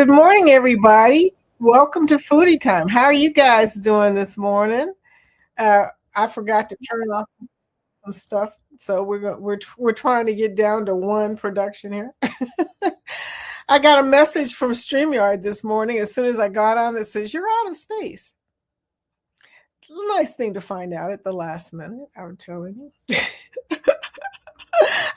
Good morning, everybody. Welcome to Foodie Time. How are you guys doing this morning? Uh, I forgot to turn off some stuff, so we're trying to get down to one production here. I got a message from StreamYard this morning as soon as I got on that says you're out of space. Nice thing to find out at the last minute. I'm telling you.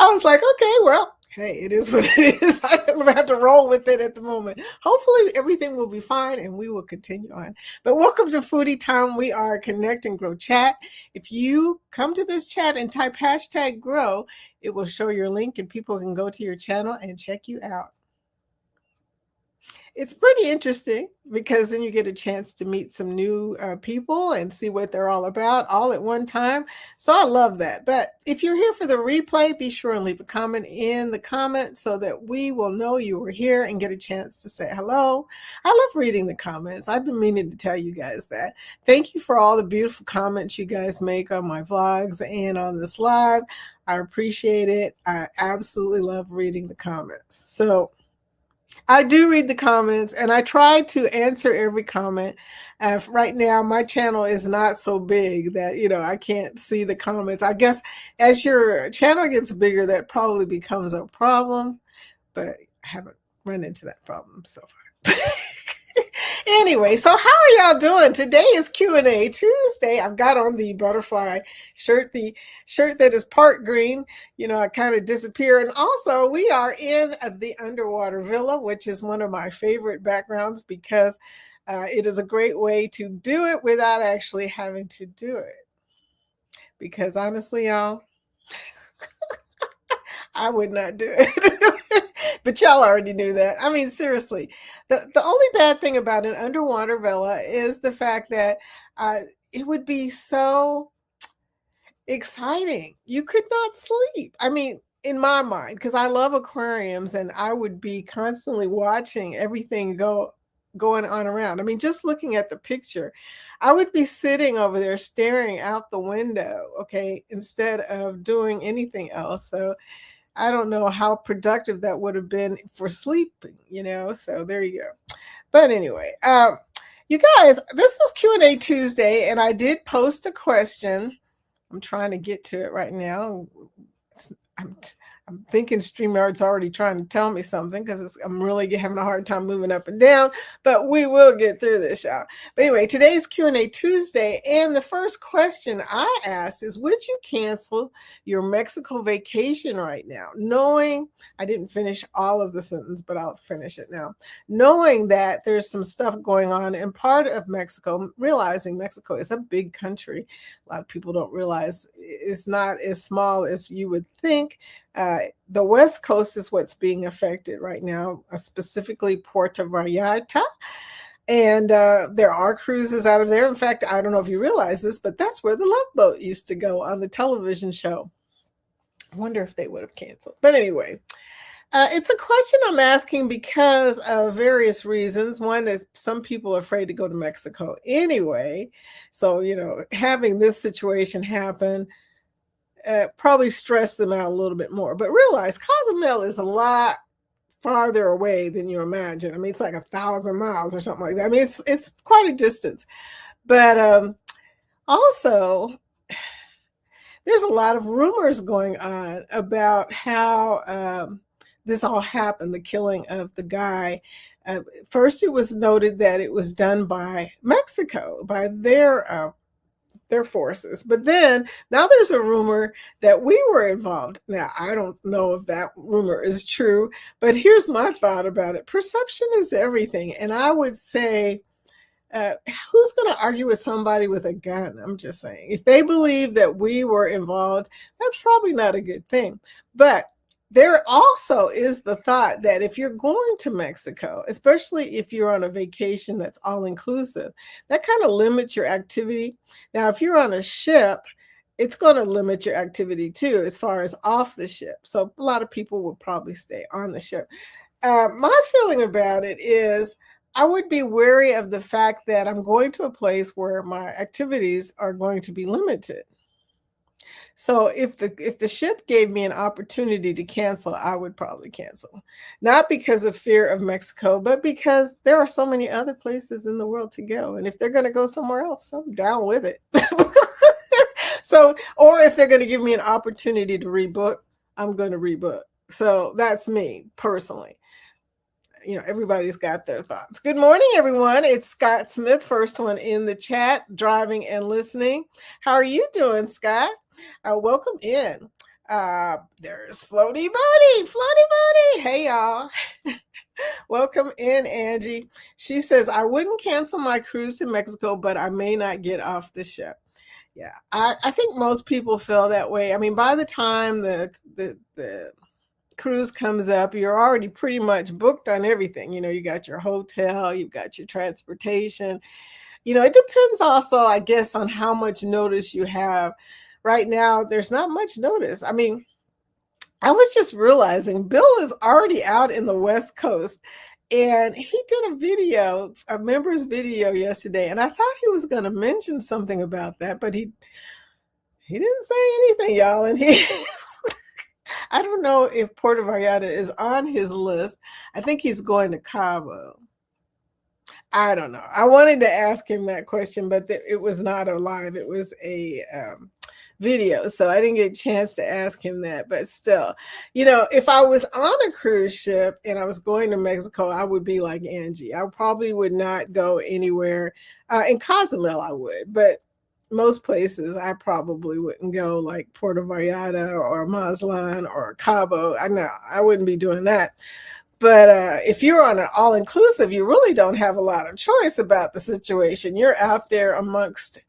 I was like, okay, well, hey, it is what it is. I'm gonna have to roll with it at the moment. Hopefully, everything will be fine, and we will continue on. But welcome to Foodie Time. We are Connect and Grow Chat. If you come to this chat and type hashtag Grow, it will show your link, and people can go to your channel and check you out. It's pretty interesting because then you get a chance to meet some new people and see what they're all about all at one time. So I love that. But if you're here for the replay, be sure and leave a comment in the comments so that we will know you were here and get a chance to say hello. I love reading the comments. I've been meaning to tell you guys that. Thank you for all the beautiful comments you guys make on my vlogs and on this live. I appreciate it. I absolutely love reading the comments. So I do read the comments and I try to answer every comment. Right now, my channel is not so big that, I can't see the comments. I guess as your channel gets bigger, that probably becomes a problem, but I haven't run into that problem so far. Anyway, so how are y'all doing? Today is Q&A Tuesday. I've got on the butterfly shirt, the shirt that is part green. I kind of disappear. And also, we are in the underwater villa, which is one of my favorite backgrounds because it is a great way to do it without actually having to do it. Because honestly, y'all, I would not do it. But y'all already knew that. I mean, seriously, the only bad thing about an underwater villa is the fact that it would be so exciting. You could not sleep. I mean, in my mind, because I love aquariums and I would be constantly watching everything going on around. I mean, just looking at the picture, I would be sitting over there staring out the window, okay, instead of doing anything else. So I don't know how productive that would have been for sleeping, so there you go. But anyway, you guys, this is Q&A Tuesday, and I did post a question. I'm trying to get to it right now. I'm thinking StreamYard's already trying to tell me something because I'm really having a hard time moving up and down, but we will get through this, y'all. But anyway, today's Q&A Tuesday, and the first question I asked is, would you cancel your Mexico vacation right now? Knowing, I didn't finish all of the sentence, but I'll finish it now. Knowing that there's some stuff going on in part of Mexico, realizing Mexico is a big country. A lot of people don't realize it's not as small as you would think. The West Coast is what's being affected right now, specifically Puerto Vallarta. And there are cruises out of there. In fact, I don't know if you realize this, but that's where the Love Boat used to go on the television show. I wonder if they would have canceled. But anyway, it's a question I'm asking because of various reasons. One is some people are afraid to go to Mexico anyway. So, having this situation happen probably stress them out a little bit more. But realize Cozumel is a lot farther away than you imagine. I mean, it's like 1,000 miles or something like that. I mean, it's quite a distance. But also, there's a lot of rumors going on about how this all happened, the killing of the guy. First, it was noted that it was done by Mexico, by their forces. But then now there's a rumor that we were involved. Now, I don't know if that rumor is true, but here's my thought about it. Perception is everything. And I would say, who's going to argue with somebody with a gun? I'm just saying, if they believe that we were involved, that's probably not a good thing. But there also is the thought that if you're going to Mexico, especially if you're on a vacation that's all inclusive, that kind of limits your activity. Now, if you're on a ship, it's going to limit your activity too, as far as off the ship. So a lot of people will probably stay on the ship. My feeling about it is I would be wary of the fact that I'm going to a place where my activities are going to be limited. So if the ship gave me an opportunity to cancel, I would probably cancel. Not because of fear of Mexico, but because there are so many other places in the world to go. And if they're going to go somewhere else, I'm down with it. So, or if they're going to give me an opportunity to rebook, I'm going to rebook. So that's me personally. Everybody's got their thoughts. Good morning, everyone. It's Scott Smith, first one in the chat, driving and listening. How are you doing, Scott? Welcome in. There's Floaty Buddy. Floaty Buddy. Hey, y'all. Welcome in, Angie. She says, I wouldn't cancel my cruise to Mexico, but I may not get off the ship. Yeah, I think most people feel that way. I mean, by the time the cruise comes up, you're already pretty much booked on everything. You got your hotel, you've got your transportation. It depends also, I guess, on how much notice you have. Right now, there's not much notice. I mean, I was just realizing Bill is already out in the West Coast. And he did a members video yesterday, and I thought he was going to mention something about that, but he didn't say anything, y'all. And I don't know if Puerto Vallarta is on his list. I think he's going to Cabo. I don't know. I wanted to ask him that question, but it was not a live. It was a video. So I didn't get a chance to ask him that. But still, if I was on a cruise ship and I was going to Mexico, I would be like Angie. I probably would not go anywhere. In Cozumel, I would. But most places, I probably wouldn't go, like Puerto Vallarta or Mazatlan or Cabo. I wouldn't be doing that. But if you're on an all-inclusive, you really don't have a lot of choice about the situation. You're out there amongst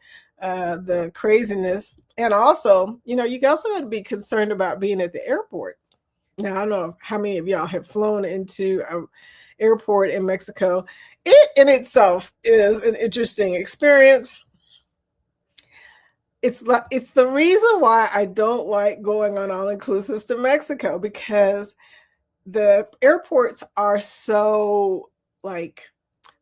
the craziness. And also, you also got to be concerned about being at the airport. Now, I don't know how many of y'all have flown into an airport in Mexico. It in itself is an interesting experience. It's the reason why I don't like going on all-inclusives to Mexico, because the airports are so, like,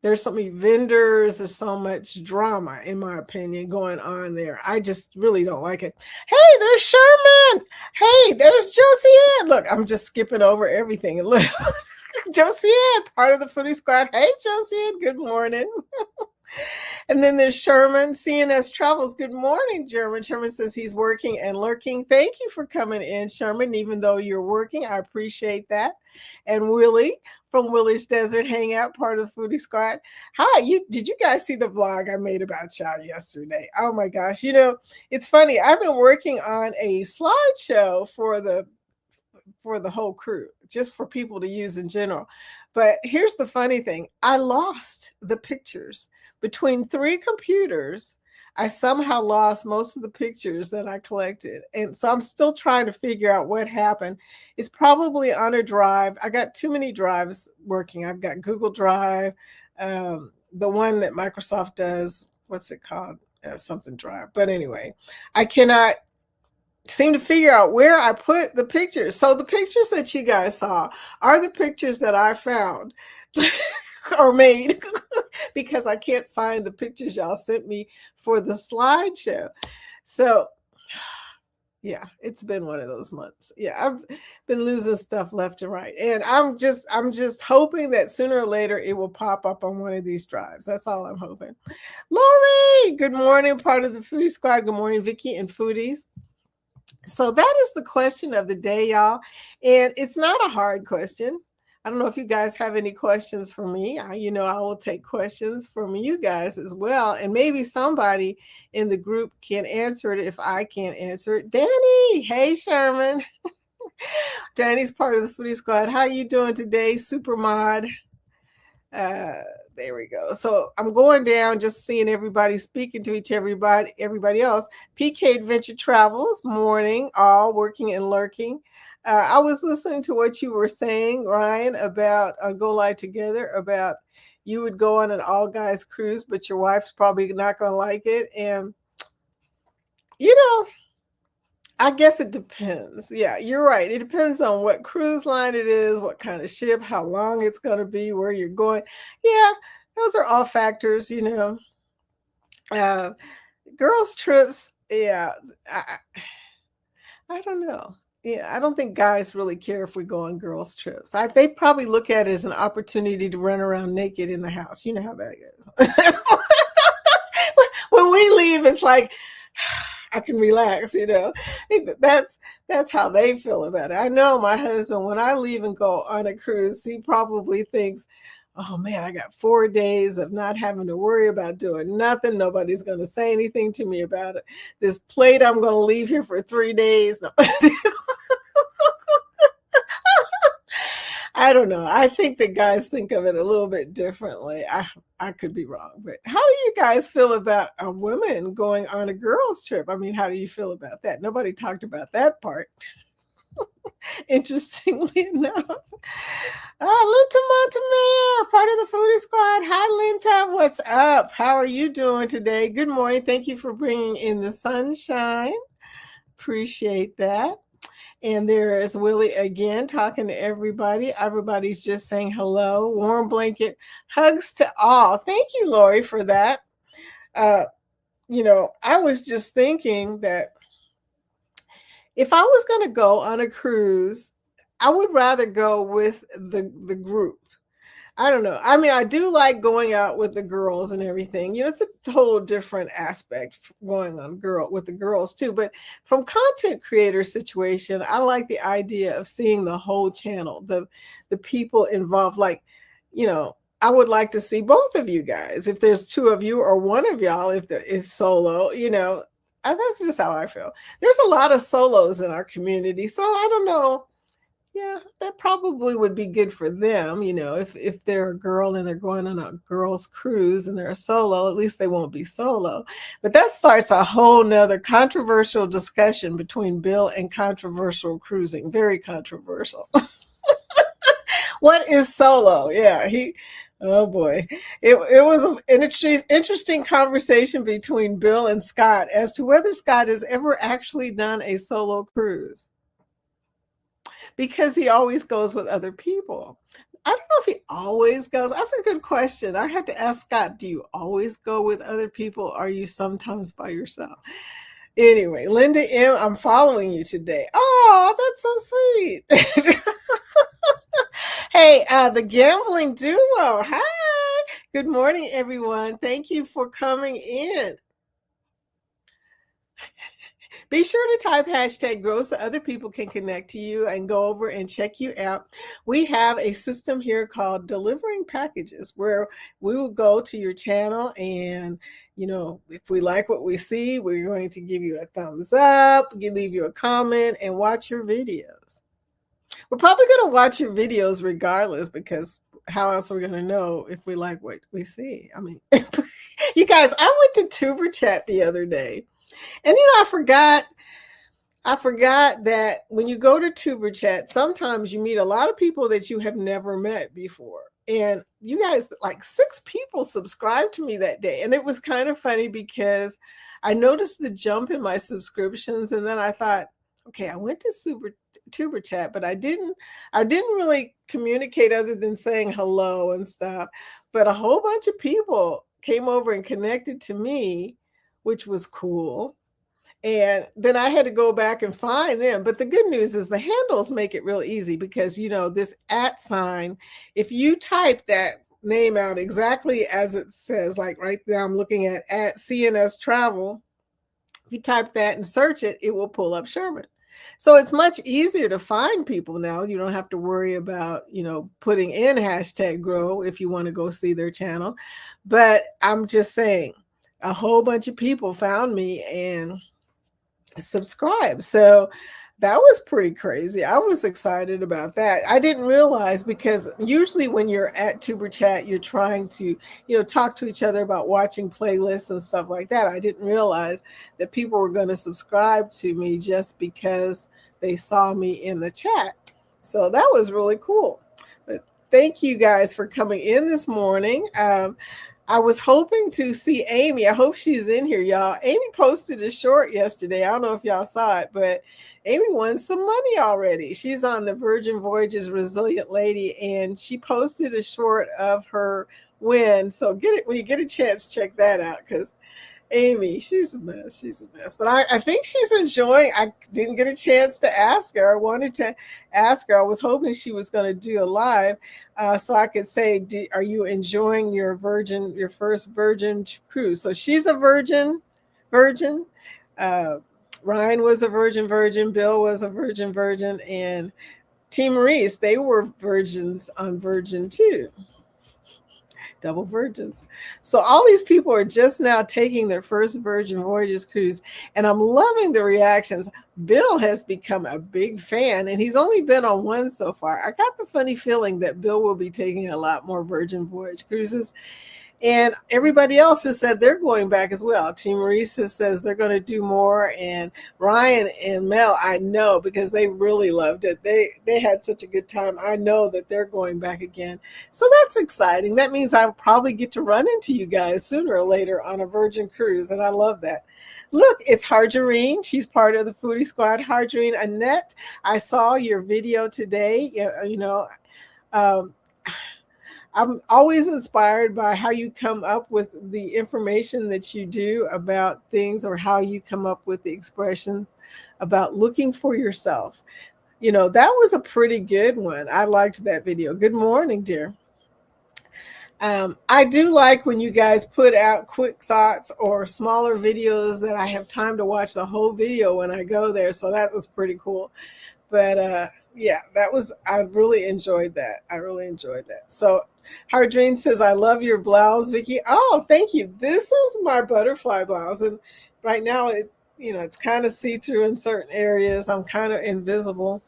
there's so many vendors, there's so much drama, in my opinion, going on there. I just really don't like it. Hey, there's Sherman. Hey, there's Josiane. Look, I'm just skipping over everything. And look, Josiane, part of the Foodie Squad. Hey, Josiane, good morning. And then there's Sherman, CNS Travels. Good morning, Sherman. Sherman says he's working and lurking. Thank you for coming in, Sherman, even though you're working. I appreciate that. And Willie from Willie's Desert Hangout, part of the Foodie Squad. Hi, did you guys see the vlog I made about y'all yesterday? Oh my gosh. It's funny. I've been working on a slideshow for the whole crew, just for people to use in general. But here's the funny thing. I lost the pictures between 3 computers. I somehow lost most of the pictures that I collected. And so I'm still trying to figure out what happened. It's probably on a drive. I got too many drives working. I've got Google Drive, the one that Microsoft does. What's it called? Something Drive. But anyway, I cannot seem to figure out where I put the pictures. So the pictures that you guys saw are the pictures that I found or made because I can't find the pictures y'all sent me for the slideshow. So yeah, it's been one of those months. Yeah, I've been losing stuff left and right. And I'm just hoping that sooner or later it will pop up on one of these drives. That's all I'm hoping. Lori, good morning, part of the Foodie Squad. Good morning, Vicky and Foodies. So that is the question of the day, y'all. And it's not a hard question. I don't know if you guys have any questions for me. I will take questions from you guys as well. And maybe somebody in the group can answer it if I can't answer it. Danny, hey, Sherman. Danny's part of the Foodie Squad. How are you doing today, Super Mod? There we go. So I'm going down, just seeing everybody speaking to everybody else. PK Adventure Travels, morning, all working and lurking. I was listening to what you were saying, Ryan, about Go Live Together, about you would go on an all guys cruise, but your wife's probably not going to like it. And, I guess it depends. Yeah, you're right. It depends on what cruise line it is, what kind of ship, how long it's going to be, where you're going. Yeah, those are all factors, girls' trips, yeah. I don't know. Yeah, I don't think guys really care if we go on girls' trips. They probably look at it as an opportunity to run around naked in the house. You know how that goes. When we leave, it's like I can relax. That's how they feel about it. I know my husband. When I leave and go on a cruise, he probably thinks, "Oh man, I got 4 days of not having to worry about doing nothing. Nobody's going to say anything to me about it. This plate I'm going to leave here for 3 days." No. I don't know. I think that guys think of it a little bit differently. I could be wrong, but how do you guys feel about a woman going on a girls' trip? I mean, how do you feel about that? Nobody talked about that part, interestingly enough. Linta Montemere, part of the Foodie Squad. Hi, Linta. What's up? How are you doing today? Good morning. Thank you for bringing in the sunshine. Appreciate that. And there is Willie again talking to everybody. Everybody's just saying hello. Warm blanket hugs to all. Thank you, Lori, for that. Uh, I was just thinking that if I was going to go on a cruise, I would rather go with the group. I don't know. I mean, I do like going out with the girls and everything. It's a total different aspect going on with the girls too. But from content creator situation, I like the idea of seeing the whole channel, the people involved. Like, I would like to see both of you guys. If there's two of you or one of y'all, if it's solo, that's just how I feel. There's a lot of solos in our community, so I don't know. Yeah, that probably would be good for them, if they're a girl and they're going on a girls' cruise and they're a solo, at least they won't be solo. But that starts a whole nother controversial discussion between Bill and controversial cruising. Very controversial. What is solo? Yeah, oh boy. It was an interesting conversation between Bill and Scott as to whether Scott has ever actually done a solo cruise, because he always goes with other people. I don't know if he always goes. That's a good question. I have to ask Scott, do you always go with other people? Or are you sometimes by yourself? Anyway, Linda M., I'm following you today. Oh, that's so sweet. Hey, the Gambling Duo. Hi. Good morning, everyone. Thank you for coming in. Be sure to type #grow so other people can connect to you and go over and check you out. We have a system here called Delivering Packages, where we will go to your channel and, if we like what we see, we're going to give you a thumbs up, leave you a comment, and watch your videos. We're probably going to watch your videos regardless, because how else are we going to know if we like what we see? I mean, you guys, I went to Tuber Chat the other day. And I forgot that when you go to Tuber Chat, sometimes you meet a lot of people that you have never met before. And you guys, like 6 people subscribed to me that day. And it was kind of funny because I noticed the jump in my subscriptions. And then I thought, okay, I went to Tuber Chat, but I didn't really communicate other than saying hello and stuff. But a whole bunch of people came over and connected to me, which was cool. And then I had to go back and find them. But the good news is the handles make it real easy, because, this @ if you type that name out exactly as it says, like right there, I'm looking at @CNS Travel. If you type that and search it, it will pull up Sherman. So it's much easier to find people now. You don't have to worry about, putting in #grow if you want to go see their channel. But I'm just saying, a whole bunch of people found me and subscribed. So that was pretty crazy. I was excited about that. I didn't realize, because usually when you're at Tuber Chat, you're trying to, talk to each other about watching playlists and stuff like that. I didn't realize that people were going to subscribe to me just because they saw me in the chat. So that was really cool. But thank you guys for coming in this morning. I was hoping to see Amy. I hope she's in here, y'all. Amy posted a short yesterday. I don't know if y'all saw it, but Amy won some money already. She's on the Virgin Voyages Resilient Lady, and she posted a short of her win. So get it when you get a chance, check that out, because Amy, she's a mess. She's a mess. But I think she's enjoying. I didn't get a chance to ask her. I wanted to ask her. I was hoping she was going to do a live, so I could say, "Are you enjoying your first Virgin cruise?" So she's a virgin. Uh, Ryan was a virgin. Bill was a virgin, and Team Maurice, they were virgins on Virgin too, double virgins. So all these people are just now taking their first Virgin Voyages cruise, and I'm loving the reactions. Bill has become a big fan, and he's only been on one so far. I got the funny feeling that Bill will be taking a lot more Virgin Voyage cruises. And everybody else has said they're going back as well. Team Marisa says they're going to do more. And Ryan and Mel, I know because they really loved it. They had such a good time. I know that they're going back again. So that's exciting. That means I'll probably get to run into you guys sooner or later on a Virgin cruise. And I love that. Look, it's Harjareen. She's part of the Foodie Squad. Harjareen Annette, I saw your video today. Um, I'm always inspired by how you come up with the information that you do about things, or how you come up with the expression about looking for yourself. That was a pretty good one. I liked that video. Good morning, dear. I do like when you guys put out quick thoughts or smaller videos that I have time to watch the whole video when I go there. So that was pretty cool. But yeah, I really enjoyed that. I really enjoyed that. So Hardream says, I love your blouse, Vicky. Oh, thank you. This is my butterfly blouse. And right now it's kind of see-through in certain areas. I'm kind of invisible.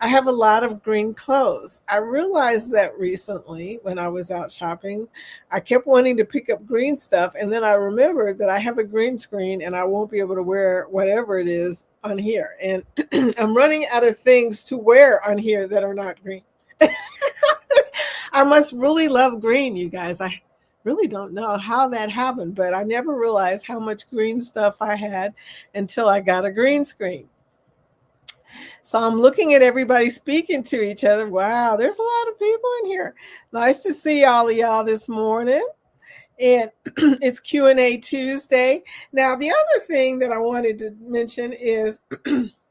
I have a lot of green clothes. I realized that recently when I was out shopping. I kept wanting to pick up green stuff, and then I remembered that I have a green screen and I won't be able to wear whatever it is on here. And I'm running out of things to wear on here that are not green. I must really love green, you guys. I really don't know how that happened, but I never realized how much green stuff I had until I got a green screen. So I'm looking at everybody speaking to each other. Wow, there's a lot of people in here. Nice to see all of y'all this morning. And it's Q&A Tuesday. Now, the other thing that I wanted to mention is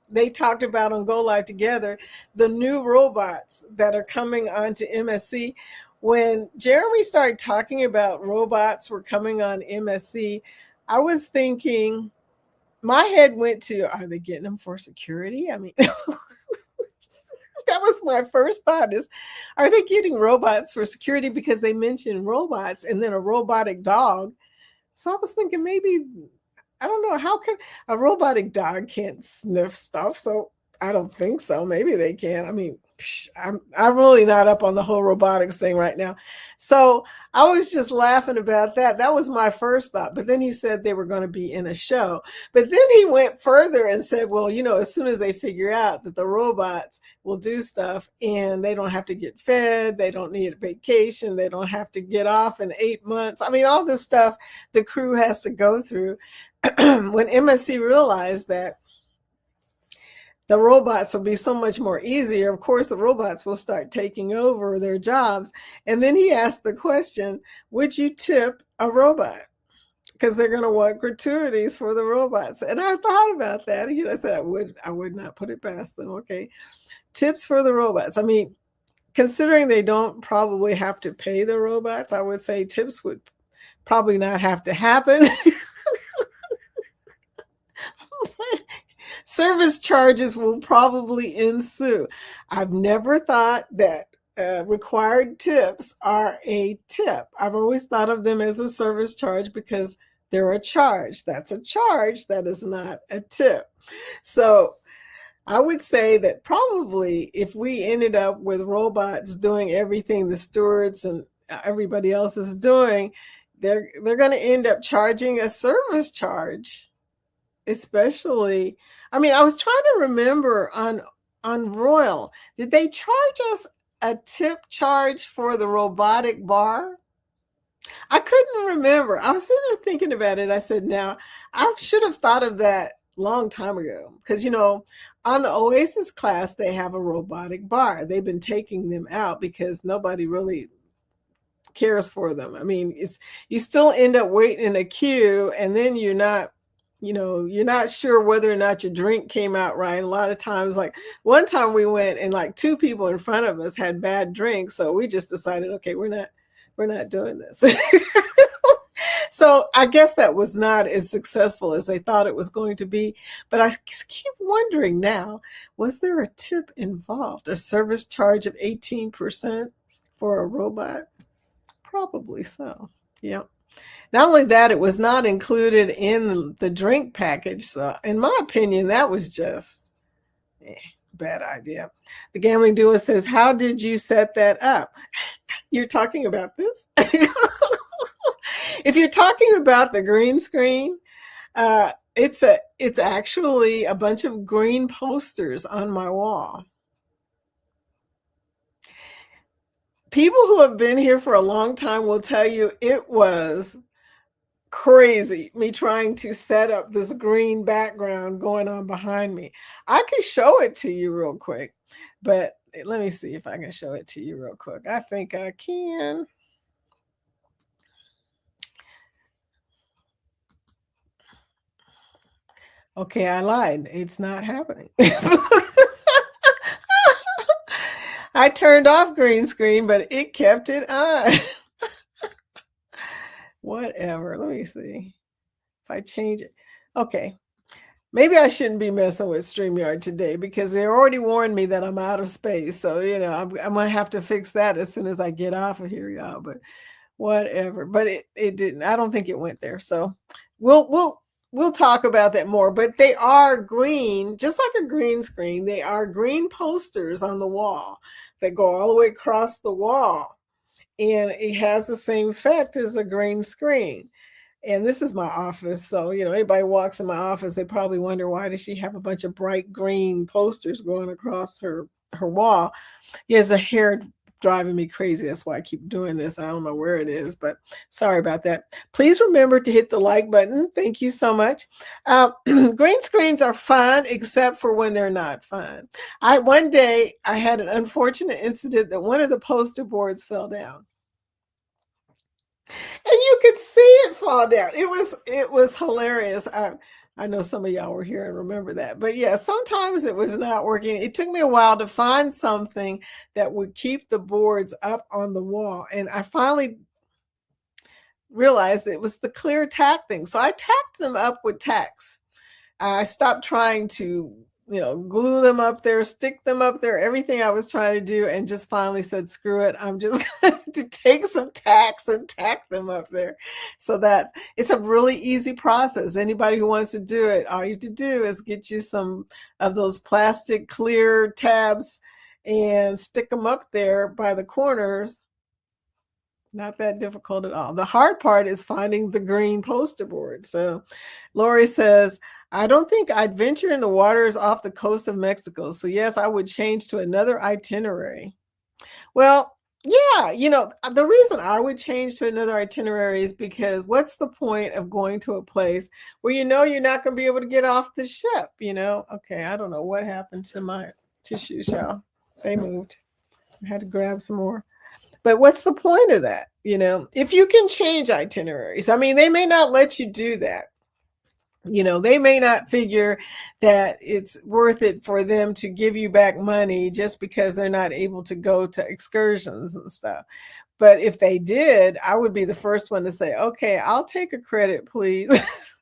they talked about on Go Live Together, the new robots that are coming onto MSC. When Jeremy started talking about robots were coming on MSC, I was thinking, my head went to, are they getting them for security? I mean, that was my first thought is, are they getting robots for security? Because they mentioned robots and then a robotic dog. So I was thinking maybe, I don't know, how can a robotic dog can't sniff stuff? So I don't think so. Maybe they can. I mean, I'm really not up on the whole robotics thing right now. So I was just laughing about that. That was my first thought. But then he said they were going to be in a show. But then he went further and said, well, as soon as they figure out that the robots will do stuff and they don't have to get fed, they don't need a vacation, they don't have to get off in 8 months. I mean, all this stuff the crew has to go through. When MSC realized that the robots will be so much more easier, of course, the robots will start taking over their jobs. And then he asked the question, would you tip a robot? Because they're going to want gratuities for the robots. And I thought about that. I said, I would not put it past them. Okay. Tips for the robots. I mean, considering they don't probably have to pay the robots, I would say tips would probably not have to happen. Service charges will probably ensue. I've never thought that required tips are a tip. I've always thought of them as a service charge because they're a charge. That's a charge. That is not a tip. So I would say that probably if we ended up with robots doing everything the stewards and everybody else is doing, they're going to end up charging a service charge. Especially, I mean, I was trying to remember on Royal, did they charge us a tip charge for the robotic bar? I couldn't remember. I was sitting there thinking about it. I said, now, I should have thought of that long time ago. Because, on the Oasis class, they have a robotic bar. They've been taking them out because nobody really cares for them. I mean, it's you still end up waiting in a queue, and then you're not sure whether or not your drink came out right. A lot of times, like one time we went and like two people in front of us had bad drinks, so we just decided, okay, we're not doing this. So I guess that was not as successful as they thought it was going to be. But I keep wondering now, was there a tip involved? A service charge of 18% for a robot? Probably so. Yep. Not only that, it was not included in the drink package. So, in my opinion, that was just eh, bad idea. The gambling duo says, "How did you set that up?" You're talking about this? If you're talking about the green screen, it's actually a bunch of green posters on my wall. People who have been here for a long time will tell you it was crazy me trying to set up this green background going on behind me. I can show it to you real quick, but let me see if I can show it to you real quick. I think I can. Okay, I lied. It's not happening. I turned off green screen, but it kept it on. Whatever. Let me see if I change it. Okay. Maybe I shouldn't be messing with StreamYard today because they already warned me that I'm out of space. So, I'm going to have to fix that as soon as I get off of here, y'all. But whatever. But it didn't. I don't think it went there. So we'll talk about that more. But they are green, just like a green screen. They are green posters on the wall that go all the way across the wall. And it has the same effect as a green screen. And this is my office. So, anybody walks in my office, they probably wonder, why does she have a bunch of bright green posters going across her wall? Here's a hair driving me crazy. That's why I keep doing this. I don't know where it is, but sorry about that. Please remember to hit the like button. Thank you so much. Green screens are fun, except for when they're not fun. One day I had an unfortunate incident that one of the poster boards fell down. And you could see it fall down. It was hilarious. I know some of y'all were here and remember that. But yeah, sometimes it was not working. It took me a while to find something that would keep the boards up on the wall. And I finally realized it was the clear tack thing. So I tacked them up with tacks. I stopped trying to, glue them up there, stick them up there, everything I was trying to do, and just finally said, screw it. I'm just going to take some tacks and tack them up there. So that it's a really easy process. Anybody who wants to do it, all you have to do is get you some of those plastic clear tabs and stick them up there by the corners. Not that difficult at all. The hard part is finding the green poster board. So Lori says, I don't think I'd venture in the waters off the coast of Mexico. So yes, I would change to another itinerary. Well, yeah, the reason I would change to another itinerary is because what's the point of going to a place where you're not going to be able to get off the ship, Okay, I don't know what happened to my tissues, y'all. They moved. I had to grab some more. But what's the point of that? If you can change itineraries, I mean, they may not let you do that. They may not figure that it's worth it for them to give you back money just because they're not able to go to excursions and stuff. But if they did, I would be the first one to say, okay, I'll take a credit, please.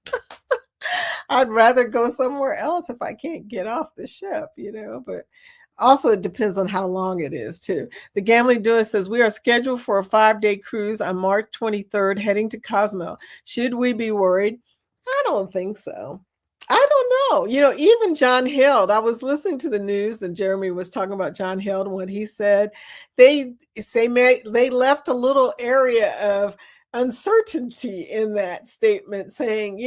I'd rather go somewhere else if I can't get off the ship, but also, it depends on how long it is, too. The Gambling Duo says, we are scheduled for a 5-day cruise on March 23rd, heading to Cozumel. Should we be worried? I don't think so. I don't know. Even John Held, I was listening to the news and Jeremy was talking about John Held and what he said. They left a little area of uncertainty in that statement saying,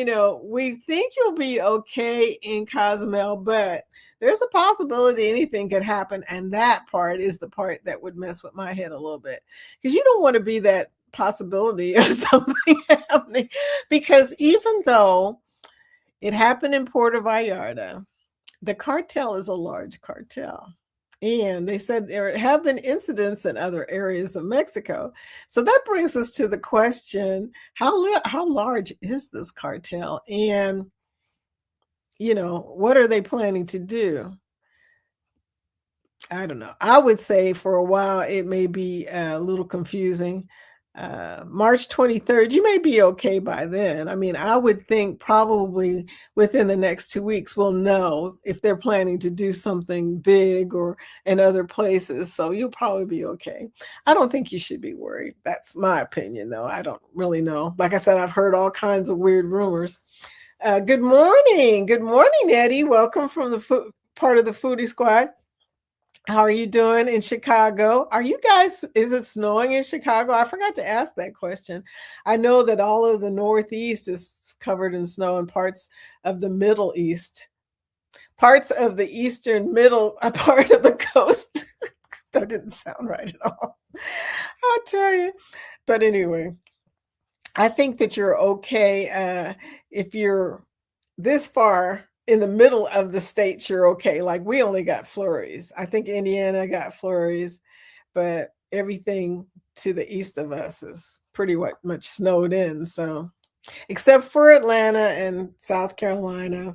we think you'll be okay in Cozumel, but there's a possibility anything could happen. And that part is the part that would mess with my head a little bit, because you don't want to be that possibility of something happening, because even though it happened in Puerto Vallarta, the cartel is a large cartel. And they said there have been incidents in other areas of Mexico. So that brings us to the question, how large is this cartel? And, what are they planning to do? I don't know. I would say for a while it may be a little confusing. March 23rd, you may be okay by then. I mean, I would think probably within the next 2 weeks we'll know if they're planning to do something big or in other places. So you'll probably be okay. I don't think you should be worried. That's my opinion, though. I don't really know. Like I said, I've heard all kinds of weird rumors. Good morning. Good morning, Eddie. Welcome from the part of the Foodie Squad. How are you doing in Chicago? Is it snowing in Chicago? I forgot to ask that question. I know that all of the Northeast is covered in snow and parts of the Middle East, parts of the eastern middle part of the coast. That didn't sound right at all. I'll tell you. But anyway, I think that you're okay if you're this far in the middle of the states, you're okay. Like we only got flurries. I think Indiana got flurries, but everything to the east of us is pretty much snowed in. So, except for Atlanta and South Carolina,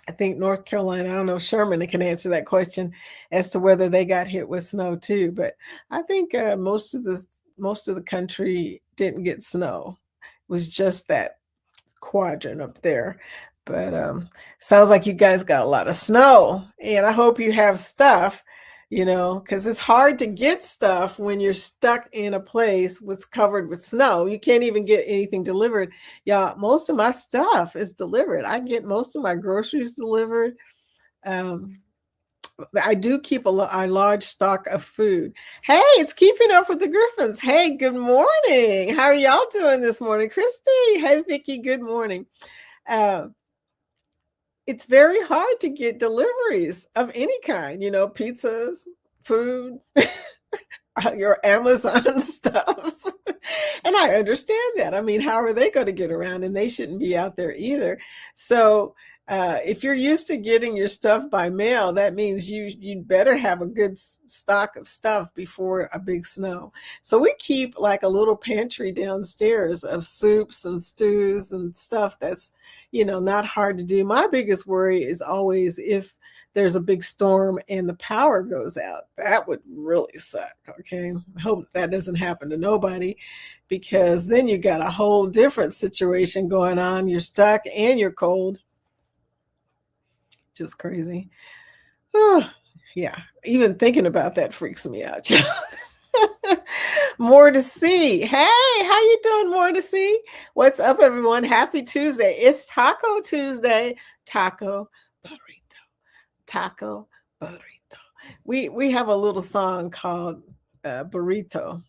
I think North Carolina, I don't know, Sherman can answer that question as to whether they got hit with snow too. But I think most of the country didn't get snow. It was just that quadrant up there. But sounds like you guys got a lot of snow, and I hope you have stuff, because it's hard to get stuff when you're stuck in a place that's covered with snow. You can't even get anything delivered. Yeah, most of my stuff is delivered. I get most of my groceries delivered. Um, I do keep a large stock of food. Hey, it's Keeping Up with the Griffins. Hey, good morning. How are y'all doing this morning? Christy. Hey, Vicki. Good morning. Uh, it's very hard to get deliveries of any kind, pizzas, food, your Amazon stuff. And I understand that. I mean, how are they going to get around? And they shouldn't be out there either. So if you're used to getting your stuff by mail, that means you better have a good stock of stuff before a big snow. So we keep like a little pantry downstairs of soups and stews and stuff that's, not hard to do. My biggest worry is always if there's a big storm and the power goes out. That would really suck. Okay. I hope that doesn't happen to nobody, because then you got a whole different situation going on. You're stuck and you're cold. Just crazy. Oh, yeah. Even thinking about that freaks me out. More to see. Hey, how you doing, More to see? What's up, everyone? Happy Tuesday. It's Taco Tuesday. Taco burrito. Taco burrito. We have a little song called Burrito.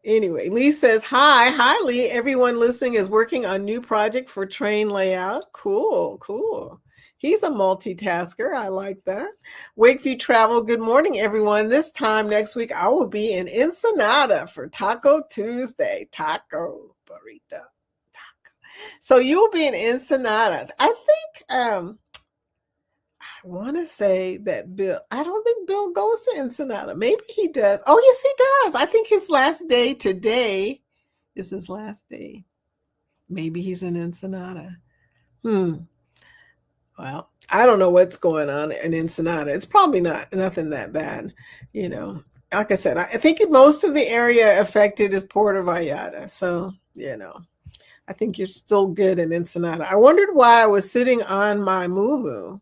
Anyway, Lee says, hi, Lee. Everyone listening is working on new project for train layout. Cool. He's a multitasker. I like that. Wakeview Travel, good morning, everyone. This time next week, I will be in Ensenada for Taco Tuesday. Taco burrito. Taco. So you'll be in Ensenada. I think I want to say that I don't think Bill goes to Ensenada. Maybe he does. Oh, yes, he does. I think his last day today is his last day. Maybe he's in Ensenada. Well, I don't know what's going on in Ensenada. It's probably nothing that bad. Like I said, I think most of the area affected is Puerto Vallarta. So, I think you're still good in Ensenada. I wondered why I was sitting on my moo-moo.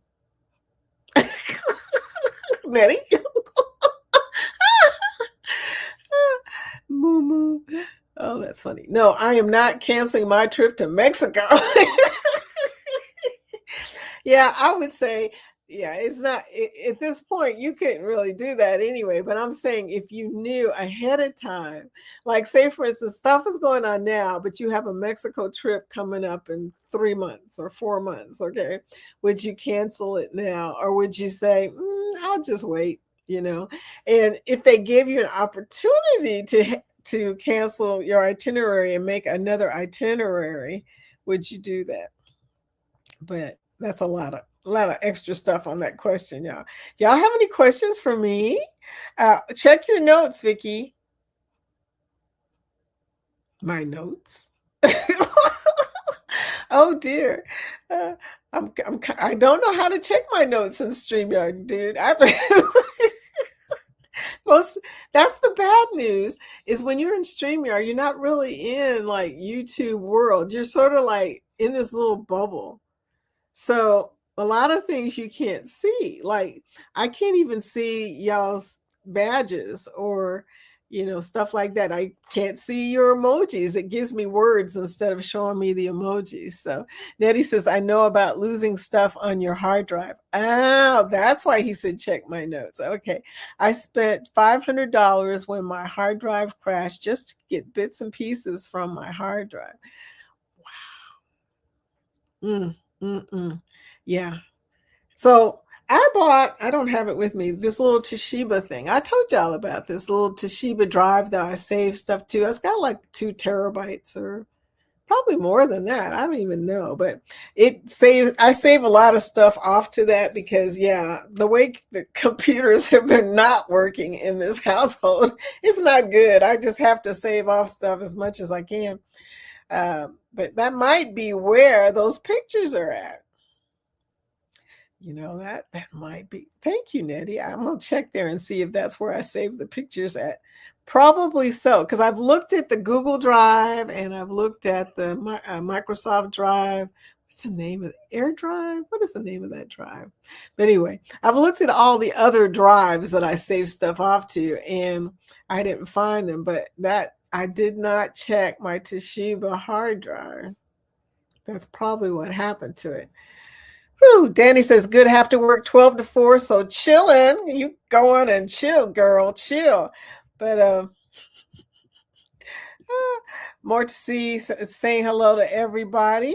Nettie? Moo-moo. Oh, that's funny. No, I am not canceling my trip to Mexico. Yeah, I would say, yeah, it's not at this point, you couldn't really do that anyway. But I'm saying if you knew ahead of time, like say, for instance, stuff is going on now, but you have a Mexico trip coming up in 3 months or 4 months, okay? Would you cancel it now? Or would you say, I'll just wait, And if they give you an opportunity to cancel your itinerary and make another itinerary, would you do that? But that's a lot of A lot of extra stuff on that question, y'all. Y'all have any questions for me? Check your notes, Vicky. My notes. Oh dear. Uh, I don't know how to check my notes in StreamYard, dude. Most That's the bad news is when you're in StreamYard, you're not really in like YouTube world. You're sort of like in this little bubble. So a lot of things you can't see. Like I can't even see y'all's badges or stuff like that. I can't see your emojis. It gives me words instead of showing me the emojis. So Nettie says, I know about losing stuff on your hard drive. Oh, that's why he said check my notes. Okay. I spent $500 when my hard drive crashed just to get bits and pieces from my hard drive. Mm, mm. Yeah. So I don't have it with me, this little Toshiba thing. I told y'all about this little Toshiba drive that I save stuff to. It's got like 2 terabytes or probably more than that. I don't even know, but I save a lot of stuff off to that because yeah, the way the computers have been not working in this household, it's not good. I just have to save off stuff as much as I can. But that might be where those pictures are at. That might be. Thank you, Nettie. I'm gonna check there and see if that's where I saved the pictures at. Probably so, because I've looked at the Google Drive and I've looked at the Microsoft Drive. What's the name of the AirDrive? What is the name of that drive? But anyway, I've looked at all the other drives that I save stuff off to, and I didn't find them. But that I did not check my Toshiba hard drive. That's probably what happened to it. Whew, Danny says, good, have to work 12 to 4, so chilling. You go on and chill, girl, chill. But more to see, saying hello to everybody.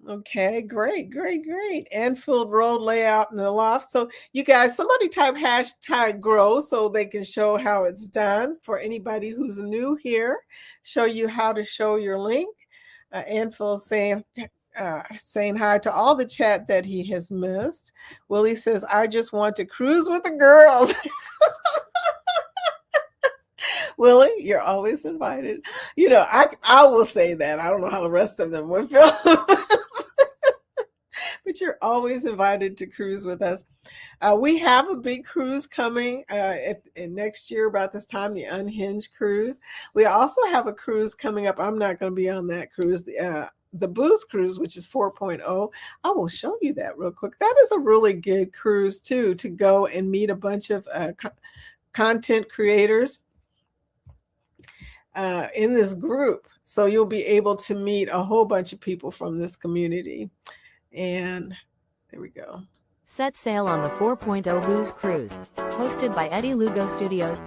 Okay, great, great, great. Anfield Road layout in the loft. So you guys, somebody type hashtag grow so they can show how it's done for anybody who's new here. Show you how to show your link. Anfield saying hi to all the chat that he has missed. Willie says, I just want to cruise with the girls. Willie, you're always invited. I will say that. I don't know how the rest of them would feel. But you're always invited to cruise with us. We have a big cruise coming next year about this time, the Unhinged cruise. We also have a cruise coming up. I'm not going to be on that cruise. The Booze Cruise, which is 4.0. I will show you that real quick. That is a really good cruise too, to go and meet a bunch of content creators in this group. So you'll be able to meet a whole bunch of people from this community. And there we go. Set sail on the 4.0 Booze Cruise, hosted by Eddie Lugo Studios.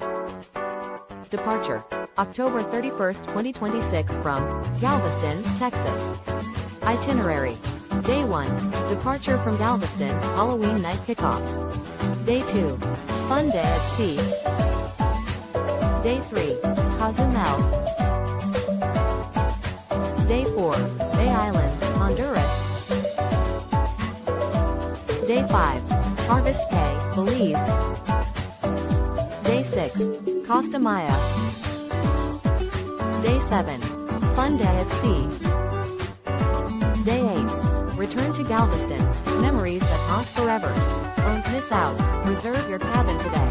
Departure, October 31st, 2026 from Galveston, Texas. Itinerary, Day 1, departure from Galveston, Halloween night kickoff. Day 2, fun day at sea. Day 3, Cozumel. Day 4, Bay Islands, Honduras. Day 5, Harvest Caye, Belize. Day 6, Costa Maya. Day 7, fun day at sea. Day 8, return to Galveston, memories that haunt forever. Don't miss out, reserve your cabin today.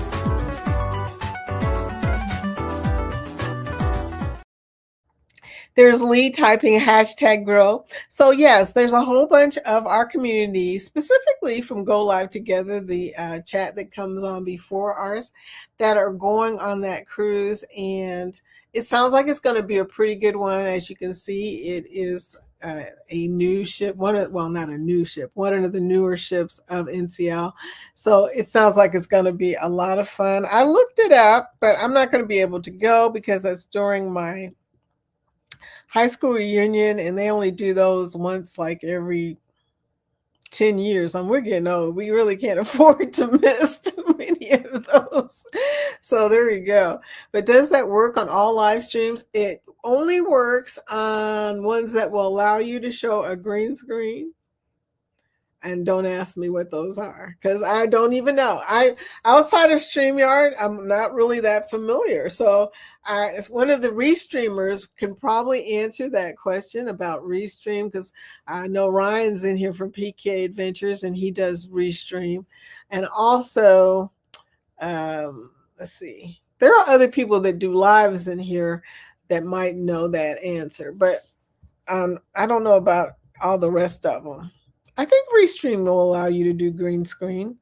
There's Lee typing hashtag grow. So yes, there's a whole bunch of our community, specifically from Go Live Together, the chat that comes on before ours, that are going on that cruise. And it sounds like it's going to be a pretty good one. As you can see, it is a new ship, not a new ship, one of the newer ships of NCL. So it sounds like it's going to be a lot of fun. I looked it up, but I'm not going to be able to go because that's during my high school reunion, and they only do those once like every 10 years. We're getting old. We really can't afford to miss too many of those. So there you go. But does that work on all live streams? It only works on ones that will allow you to show a green screen. And don't ask me what those are because I don't even know. I outside of StreamYard, I'm not really that familiar. So one of the restreamers can probably answer that question about restream because I know Ryan's in here from PK Adventures and he does restream. And also, let's see, there are other people that do lives in here that might know that answer, but I don't know about all the rest of them. I think Restream will allow you to do green screen.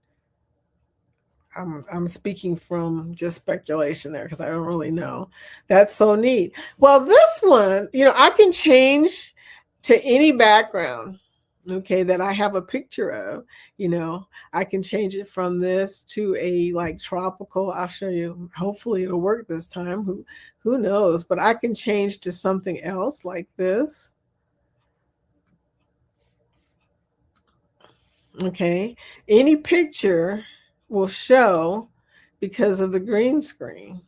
I'm speaking from just speculation there because I don't really know. That's so neat. Well, this one, I can change to any background, okay, that I have a picture of. I can change it from this to a like tropical. I'll show you. Hopefully it'll work this time. Who knows? But I can change to something else like this. Okay. Any picture will show because of the green screen,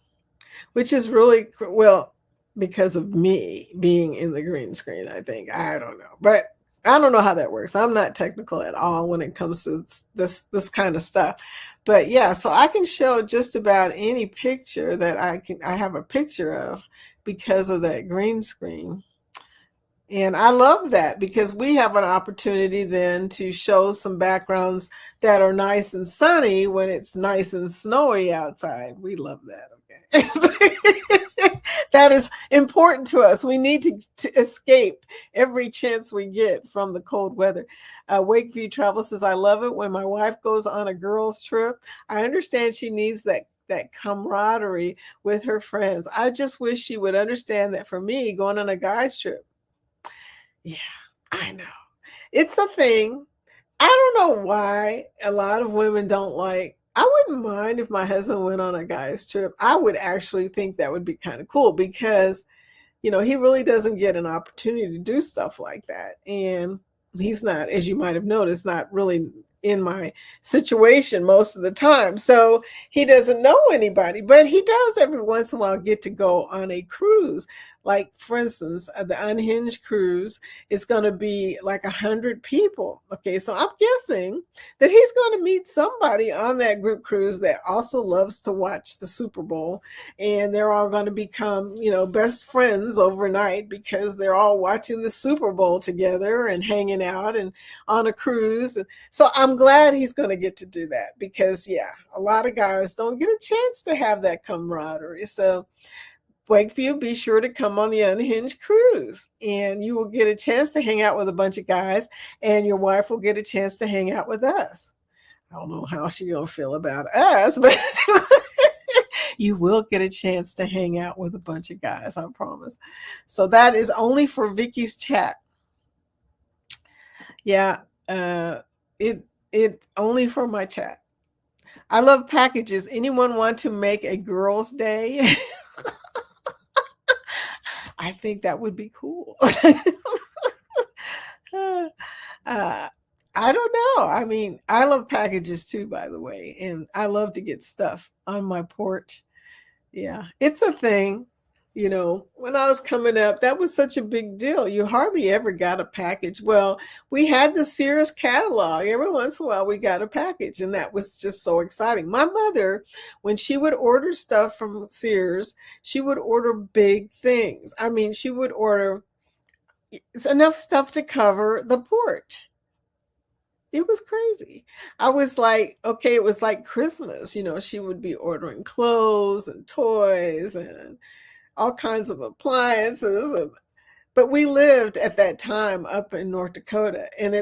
which is really, well, because of me being in the green screen, I think. I don't know. But I don't know how that works. I'm not technical at all when it comes to this kind of stuff. But yeah, so I can show just about any picture that I have a picture of because of that green screen. And I love that because we have an opportunity then to show some backgrounds that are nice and sunny when it's nice and snowy outside. We love that. Okay. That is important to us. We need to escape every chance we get from the cold weather. Wakeview Travel says, I love it when my wife goes on a girls' trip. I understand she needs that camaraderie with her friends. I just wish she would understand that for me, going on a guy's trip, yeah, I know. It's a thing. I don't know why a lot of women don't like. I wouldn't mind if my husband went on a guy's trip. I would actually think that would be kind of cool because, he really doesn't get an opportunity to do stuff like that. And he's not, as you might have noticed, not really in my situation most of the time. So he doesn't know anybody, but he does every once in a while get to go on a cruise. Like, for instance, the Unhinged cruise is going to be like 100 people. Okay, so I'm guessing that he's going to meet somebody on that group cruise that also loves to watch the Super Bowl. And they're all going to become, best friends overnight because they're all watching the Super Bowl together and hanging out and on a cruise. And so I'm glad he's going to get to do that because, yeah, a lot of guys don't get a chance to have that camaraderie. So Wakeview, be sure to come on the Unhinged cruise and you will get a chance to hang out with a bunch of guys and your wife will get a chance to hang out with us. I don't know how she's going to feel about us, but you will get a chance to hang out with a bunch of guys, I promise. So that is only for Vicky's chat. Yeah, it only for my chat. I love packages. Anyone want to make a girls' day? I think that would be cool. I don't know. I mean, I love packages too, by the way, and I love to get stuff on my porch. Yeah, it's a thing. When I was coming up, that was such a big deal. You hardly ever got a package. Well, we had the Sears catalog. Every once in a while, we got a package, and that was just so exciting. My mother, when she would order stuff from Sears, she would order big things. I mean, she would order enough stuff to cover the porch. It was crazy. I was like, okay, it was like Christmas. She would be ordering clothes and toys and all kinds of appliances. But we lived at that time up in North Dakota. And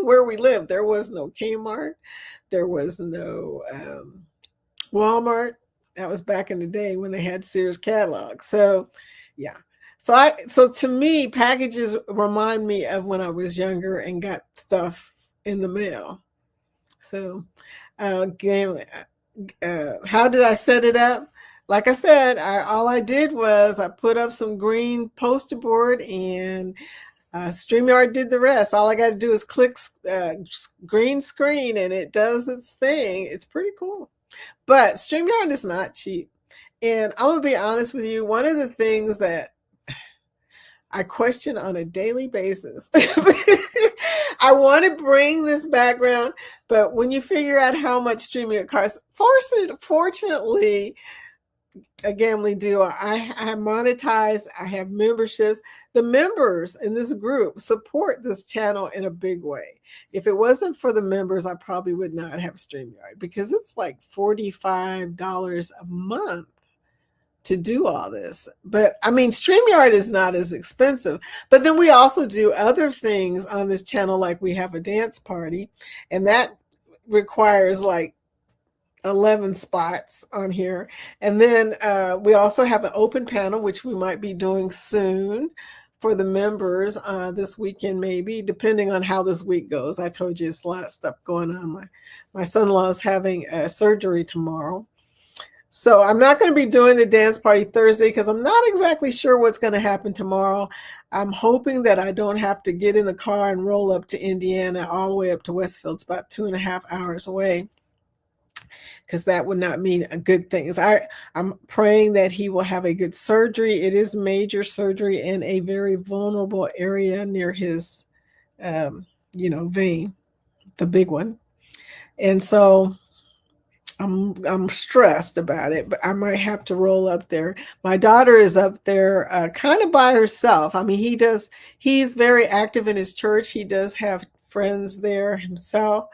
where we lived, there was no Kmart. There was no Walmart. That was back in the day when they had Sears catalog. So, yeah. So to me, packages remind me of when I was younger and got stuff in the mail. So, how did I set it up? Like I said, all I did was I put up some green poster board and StreamYard did the rest. All I got to do is click green screen and it does its thing. It's pretty cool. But StreamYard is not cheap. And I'm going to be honest with you, one of the things that I question on a daily basis. I want to bring this background, but when you figure out how much streaming it costs, fortunately, a gambling duo, I have monetized, I have memberships. The members in this group support this channel in a big way. If it wasn't for the members, I probably would not have StreamYard because it's like $45 a month to do all this. But I mean, StreamYard is not as expensive. But then we also do other things on this channel, like we have a dance party, and that requires like 11 spots on here. And then we also have an open panel, which we might be doing soon for the members this weekend, maybe, depending on how this week goes. I told you it's a lot of stuff going on. My son-in-law is having surgery tomorrow. So I'm not going to be doing the dance party Thursday because I'm not exactly sure what's going to happen tomorrow. I'm hoping that I don't have to get in the car and roll up to Indiana all the way up to Westfield. It's about 2.5 hours away, because that would not mean a good thing. I'm praying that he will have a good surgery. It is major surgery in a very vulnerable area near his, vein, the big one. And so I'm stressed about it, but I might have to roll up there. My daughter is up there kind of by herself. I mean, he's very active in his church. He does have friends there himself,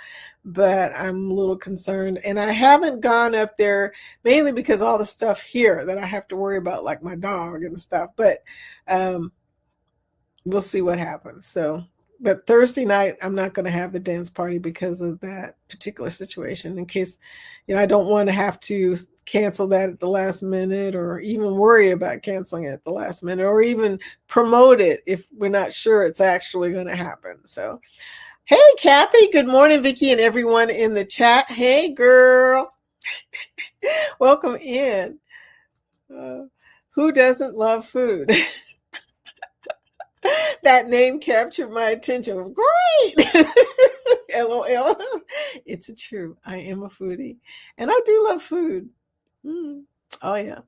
but I'm a little concerned. And I haven't gone up there mainly because all the stuff here that I have to worry about, like my dog and stuff, but we'll see what happens. So, but Thursday night, I'm not going to have the dance party because of that particular situation, in case, I don't want to have to cancel that at the last minute, or even worry about canceling it at the last minute, or even promote it if we're not sure it's actually going to happen. So, hey, Kathy, good morning, Vicki, and everyone in the chat. Hey, girl. Welcome in. Who doesn't love food? That name captured my attention. Great. LOL. It's true. I am a foodie, and I do love food. Oh yeah.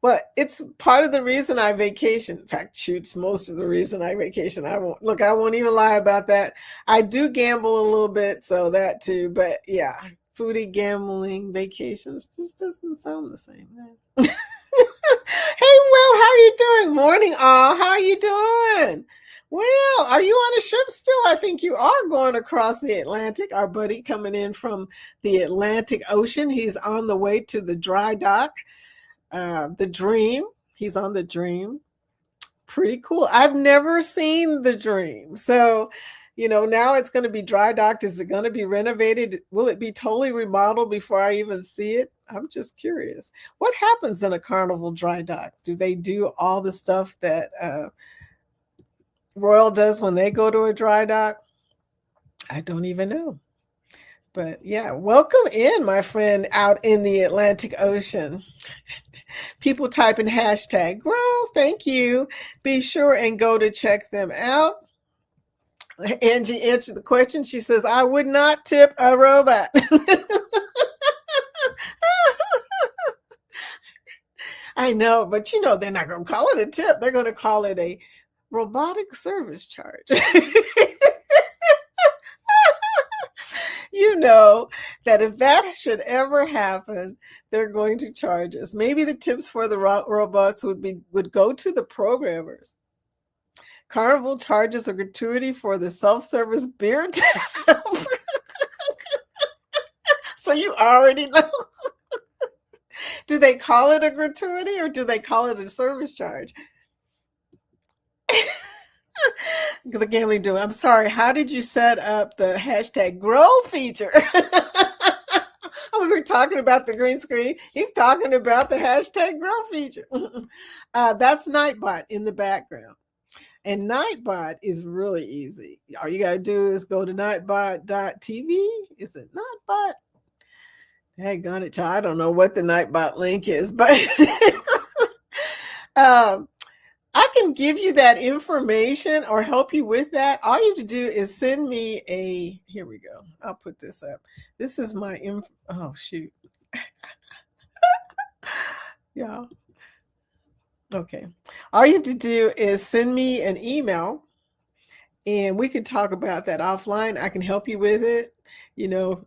Well, it's part of the reason I vacation. In fact, shoot, it's most of the reason I vacation. I won't even lie about that. I do gamble a little bit, so that too. But yeah, foodie, gambling, vacations just doesn't sound the same. Hey, Will, how are you doing? Morning, all. How are you doing? Well, are you on a ship still? I think you are going across the Atlantic. Our buddy coming in from the Atlantic Ocean. He's on the way to the dry dock. The Dream. He's on the Dream. Pretty cool. I've never seen the Dream. So, now it's going to be dry docked. Is it going to be renovated? Will it be totally remodeled before I even see it? I'm just curious. What happens in a Carnival dry dock? Do they do all the stuff that Royal does when they go to a dry dock? I don't even know. But yeah, welcome in, my friend, out in the Atlantic Ocean. People typing hashtag grow. Thank you. Be sure and go to check them out. Angie answered the question. She says, I would not tip a robot. I know, but they're not going to call it a tip. They're going to call it a robotic service charge. That if that should ever happen, they're going to charge us. Maybe the tips for the robots would go to the programmers. Carnival charges a gratuity for the self-service beer tap. So you already know. Do they call it a gratuity, or do they call it a service charge? The gambling duo. I'm sorry. How did you set up the hashtag grow feature? We were talking about the green screen. He's talking about the hashtag grow feature. That's Nightbot in the background. And Nightbot is really easy. All you got to do is go to nightbot.tv. Is it Nightbot? Hey, gun it, child. I don't know what the Nightbot link is, but I can give you that information or help you with that. All you have to do is send me here we go. I'll put this up. This is my oh, shoot. Yeah. Okay. All you have to do is send me an email, And we could talk about that offline. I can help you with it. You know,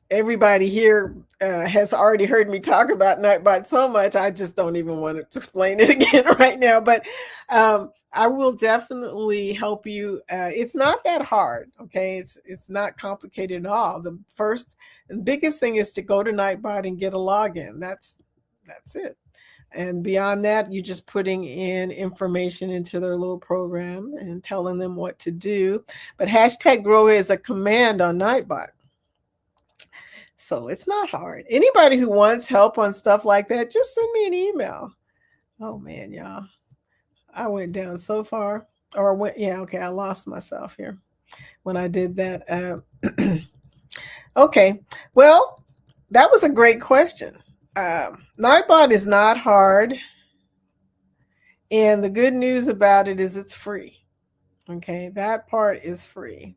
everybody here has already heard me talk about Nightbot so much, I just don't even want to explain it again right now. But I will definitely help you. It's not that hard, okay? It's not complicated at all. The first and biggest thing is to go to Nightbot and get a login. That's it. And beyond that, you're just putting in information into their little program and telling them what to do. But hashtag grow is a command on Nightbot. So it's not hard. Anybody who wants help on stuff like that, just send me an email. Oh man, y'all. I went down so far. Or went, yeah, okay, I lost myself here when I did that. Okay, well, that was a great question. Nightbot is not hard. And the good news about it is it's free. Okay, that part is free.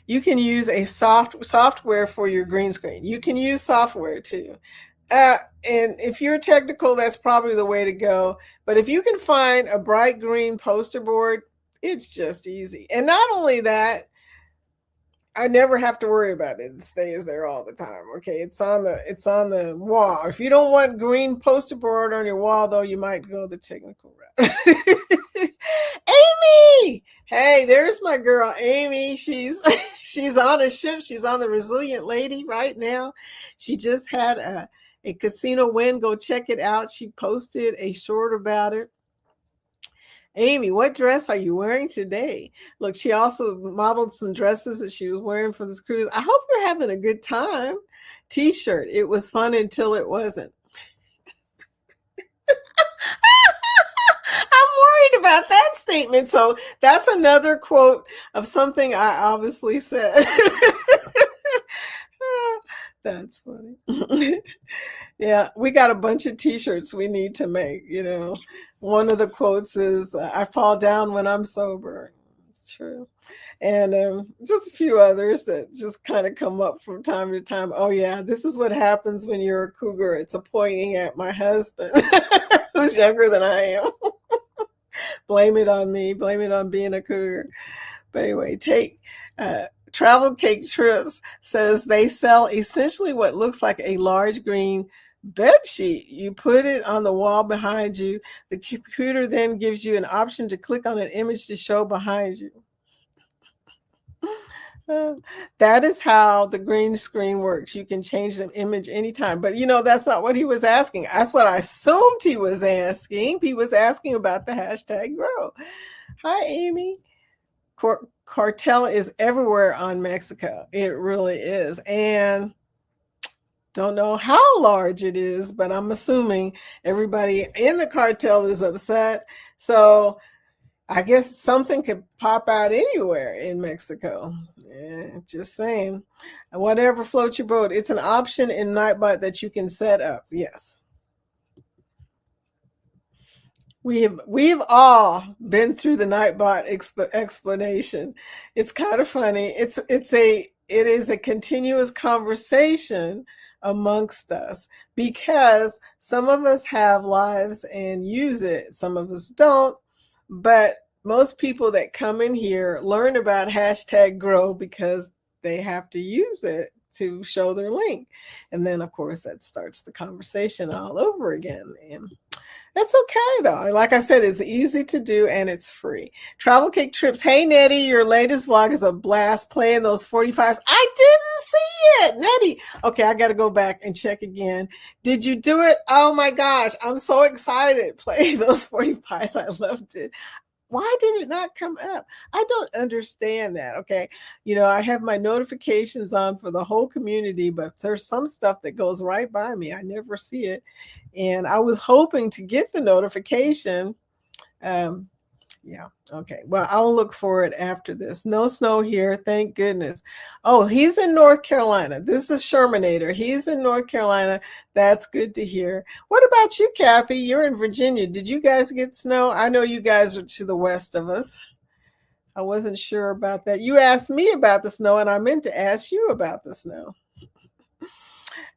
You can use a software for your green screen. You can use software too. And if you're technical, that's probably the way to go. But if you can find a bright green poster board, it's just easy. And not only that, I never have to worry about it. It stays there all the time. Okay, it's on the wall. If you don't want green poster board on your wall, though, you might go the technical route. Amy, hey, there's my girl Amy. She's she's on a ship. She's on the Resilient Lady right now. She just had a casino win. Go check it out. She posted a short about it. Amy, what dress are you wearing today? Look, she also modeled some dresses that she was wearing for this cruise. I hope you're having a good time. T-shirt. It was fun until it wasn't. I'm worried about that statement. So that's another quote of something I obviously said. That's funny. Yeah, we got a bunch of t-shirts we need to make, you know. One of the quotes is, I fall down when I'm sober. It's true. And just a few others that just kind of come up from time to time. Oh, yeah, this is what happens when you're a cougar. It's a pointing at my husband, who's younger than I am. Blame it on me. Blame it on being a cougar. But anyway, Travel Cake Trips says they sell essentially what looks like a large green bed sheet. You put it on the wall behind you. The computer then gives you an option to click on an image to show behind you. That is how the green screen works. You can change the image anytime. But you know, that's not what he was asking. That's what I assumed he was asking. He was asking about the hashtag grow. Hi, Amy. Cartel is everywhere on Mexico. It really is. And don't know how large it is, but I'm assuming everybody in the cartel is upset. So I guess something could pop out anywhere in Mexico. Yeah, just saying. Whatever floats your boat. It's an option in Nightbot that you can set up. Yes. We've all been through the Nightbot explanation. It's kind of funny. It is a continuous conversation amongst us because some of us have lives and use it, some of us don't. But most people that come in here learn about hashtag grow because they have to use it to show their link. And then, of course, that starts the conversation all over again. And that's okay, though. Like I said, it's easy to do and it's free. Travel Cake Trips. Hey, Nettie, your latest vlog is a blast playing those 45s. I didn't see it, Nettie. Okay, I got to go back and check again. Did you do it? Oh, my gosh. I'm so excited playing those 45s. I loved it. Why did it not come up? I don't understand that. Okay. You know, I have my notifications on for the whole community, but there's some stuff that goes right by me. I never see it. And I was hoping to get the notification. Yeah. Okay. Well, I'll look for it after this. No snow here. Thank goodness. Oh, he's in North Carolina. This is Shermanator. He's in North Carolina. That's good to hear. What about you, Kathy? You're in Virginia. Did you guys get snow? I know you guys are to the west of us. I wasn't sure about that. You asked me about the snow, and I meant to ask you about the snow.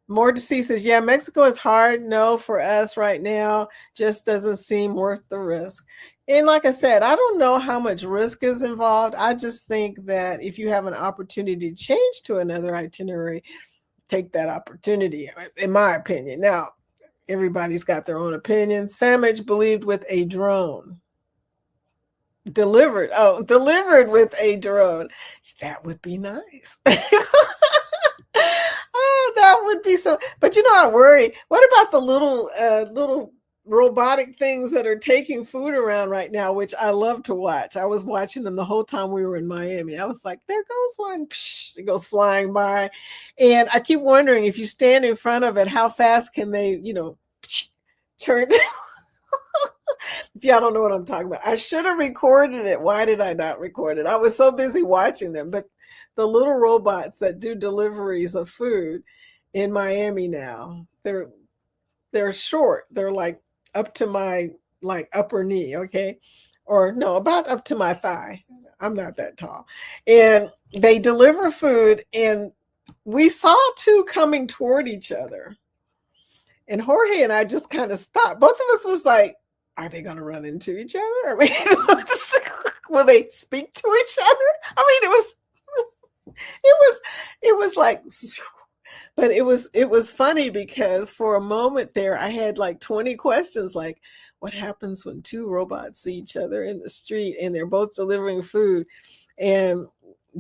More to see says, yeah, Mexico is hard. No, for us right now, just doesn't seem worth the risk. And like I said, I don't know how much risk is involved. I just think that if you have an opportunity to change to another itinerary, take that opportunity, in my opinion. Now, everybody's got their own opinion. Sandwich believed with a drone. Delivered with a drone. That would be nice. Oh, that would be so. But I worry. What about the little robotic things that are taking food around right now, which I love to watch. I was watching them the whole time we were in Miami. I was like, there goes one. Psh, it goes flying by. And I keep wondering, if you stand in front of it, how fast can they, psh, turn? If y'all don't know what I'm talking about, I should have recorded it. Why did I not record it? I was so busy watching them. But the little robots that do deliveries of food in Miami now, they're short. They're like up to my upper knee, okay? Or no, about up to my thigh. I'm not that tall. And they deliver food, and we saw two coming toward each other. And Jorge and I just kind of stopped. Both of us was like, are they going to run into each other? I mean, will they speak to each other? I mean, it was like, but it was funny because for a moment there, I had like 20 questions, like, what happens when two robots see each other in the street and they're both delivering food? And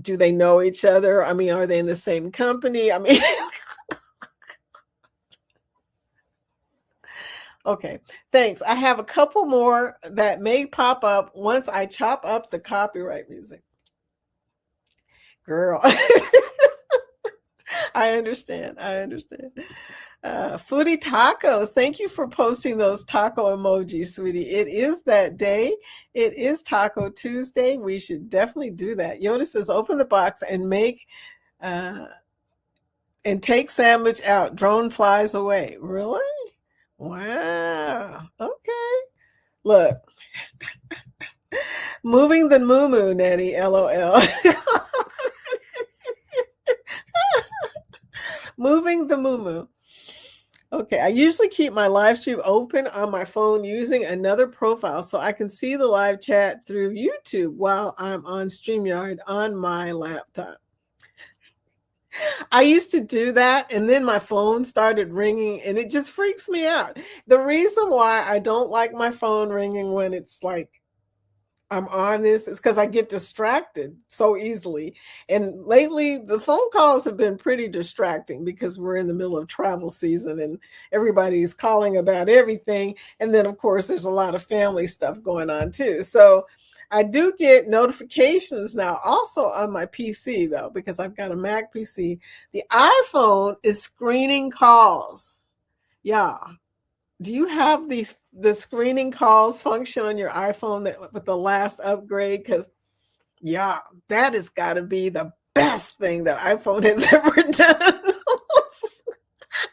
do they know each other? I mean, are they in the same company? I mean, okay, thanks. I have a couple more that may pop up once I chop up the copyright music. Girl, I understand. I understand. Foodie tacos. Thank you for posting those taco emojis, sweetie. It is that day. It is Taco Tuesday. We should definitely do that. Yoda says, open the box and uh, take sandwich out. Drone flies away. Really? Wow. Okay. Look, moving the moo Nettie, LOL. Moving the moo. Okay, I usually keep my live stream open on my phone using another profile so I can see the live chat through YouTube while I'm on StreamYard on my laptop. I used to do that, and then my phone started ringing, and it just freaks me out. The reason why I don't like my phone ringing when it's like I'm on this is because I get distracted so easily. And lately, the phone calls have been pretty distracting because we're in the middle of travel season and everybody's calling about everything. And then, of course, there's a lot of family stuff going on too. So I do get notifications now also on my PC, though, because I've got a Mac PC. The iPhone is screening calls. Yeah. Do you have the screening calls function on your iPhone with the last upgrade? Because yeah, that has got to be the best thing that iPhone has ever done.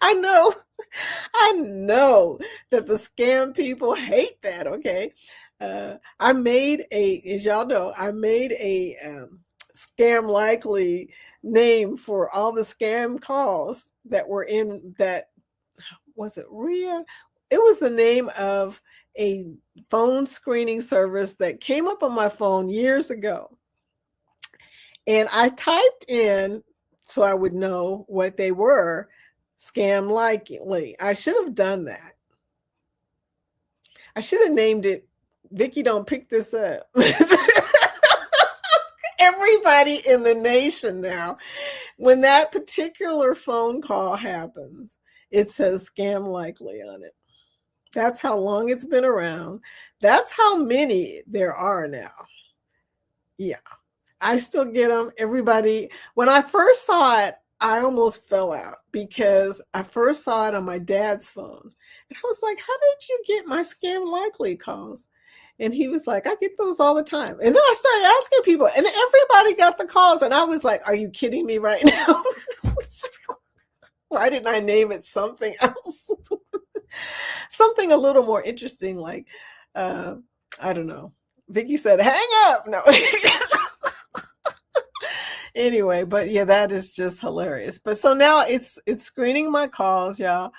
I know that the scam people hate that. Okay, as y'all know, I made a scam likely name for all the scam calls that were in that. Was it Ria? It was the name of a phone screening service that came up on my phone years ago. And I typed in so I would know what they were, scam likely. I should have done that. I should have named it Vicky Don't Pick This Up. Everybody in the nation now, when that particular phone call happens, it says scam likely on it. That's how long it's been around. That's how many there are now. Yeah, I still get them. Everybody, when I first saw it, I almost fell out because I first saw it on my dad's phone. And I was like, how did you get my scam likely calls? And he was like, I get those all the time. And then I started asking people, and everybody got the calls. And I was like, are you kidding me right now? Why didn't I name it something else? Something a little more interesting, like, I don't know. Vicky said, hang up. No. Anyway, but yeah, that is just hilarious. But so now it's screening my calls, y'all.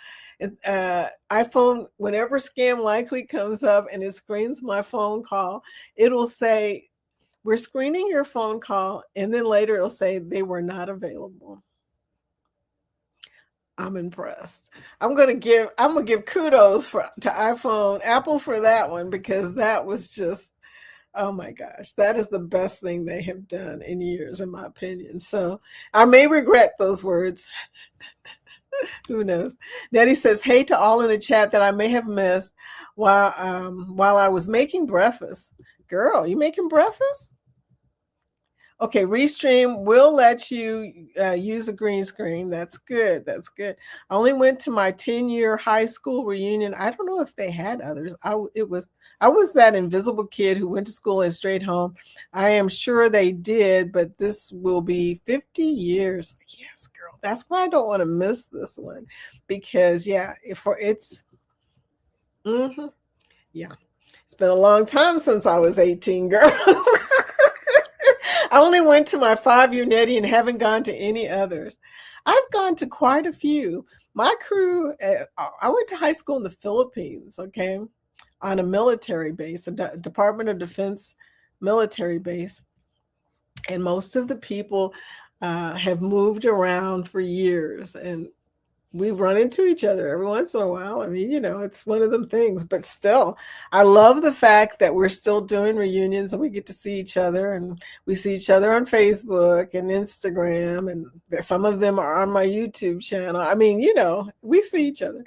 iPhone, whenever scam likely comes up and it screens my phone call, it'll say, "We're screening your phone call," and then later it'll say they were not available. I'm impressed. I'm gonna give kudos to iPhone Apple for that one because that was just, oh my gosh, that is the best thing they have done in years, in my opinion. So I may regret those words. Who knows? Nettie says, "Hey to all in the chat that I may have missed while I was making breakfast." Girl, you making breakfast? Okay, Restream will let you use a green screen. That's good. That's good. I only went to my 10-year high school reunion. I don't know if they had others. I was that invisible kid who went to school and straight home. I am sure they did, but this will be 50 years. Yes, girl. That's why I don't want to miss this one because yeah, it's mhm, yeah. It's been a long time since I was 18, girl. I only went to my 5-year Nettie and haven't gone to any others. I've gone to quite a few. My crew, I went to high school in the Philippines, okay, on a military base, a Department of Defense military base. And most of the people have moved around for years. And we run into each other every once in a while. I mean, it's one of them things, but still, I love the fact that we're still doing reunions and we get to see each other and we see each other on Facebook and Instagram, and some of them are on my YouTube channel. I mean, we see each other.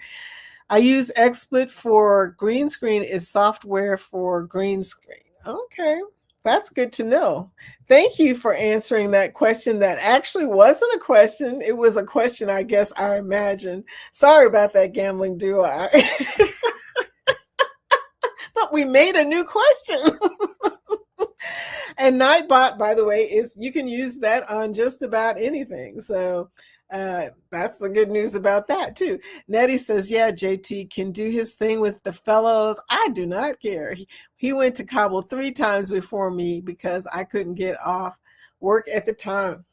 I use XSplit for green screen is software for green screen. Okay. That's good to know. Thank you for answering that question. That actually wasn't a question. It was a question, I guess, I imagined. Sorry about that, gambling duo. But we made a new question. And Nightbot, by the way, you can use that on just about anything. So that's the good news about that too. Nettie says, "Yeah, JT can do his thing with the fellows. I do not care. He went to Kabul 3 times before me because I couldn't get off work at the time."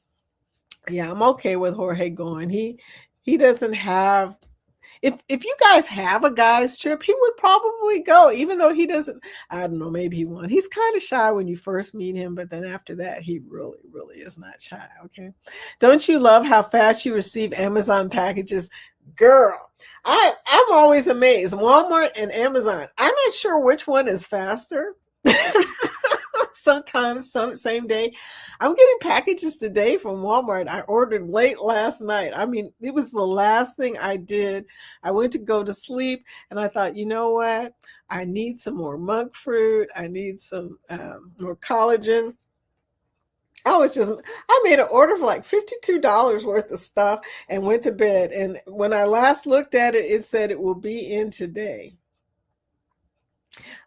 Yeah, I'm okay with Jorge going. He doesn't have, if you guys have a guys trip, he would probably go, even though he doesn't. I don't know, maybe he won't. He's kind of shy when you first meet him, but then after that, he really, really is not shy. Okay. Don't you love how fast you receive Amazon packages? Girl, I'm always amazed. Walmart and Amazon. I'm not sure which one is faster. Sometimes same day. I'm getting packages today from Walmart. I ordered late last night. I mean, it was the last thing I did. I went to go to sleep and I thought, you know what? I need some more monk fruit. I need some more collagen. I made an order for like $52 worth of stuff and went to bed. And when I last looked at it, it said it will be in today.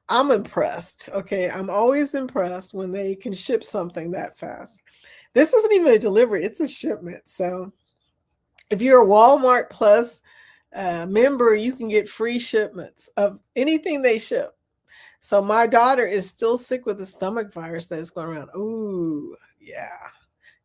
I'm impressed. Okay. I'm always impressed when they can ship something that fast. This isn't even a delivery, it's a shipment. So if you're a Walmart Plus member, you can get free shipments of anything they ship. So my daughter is still sick with the stomach virus that's going around. Ooh, yeah.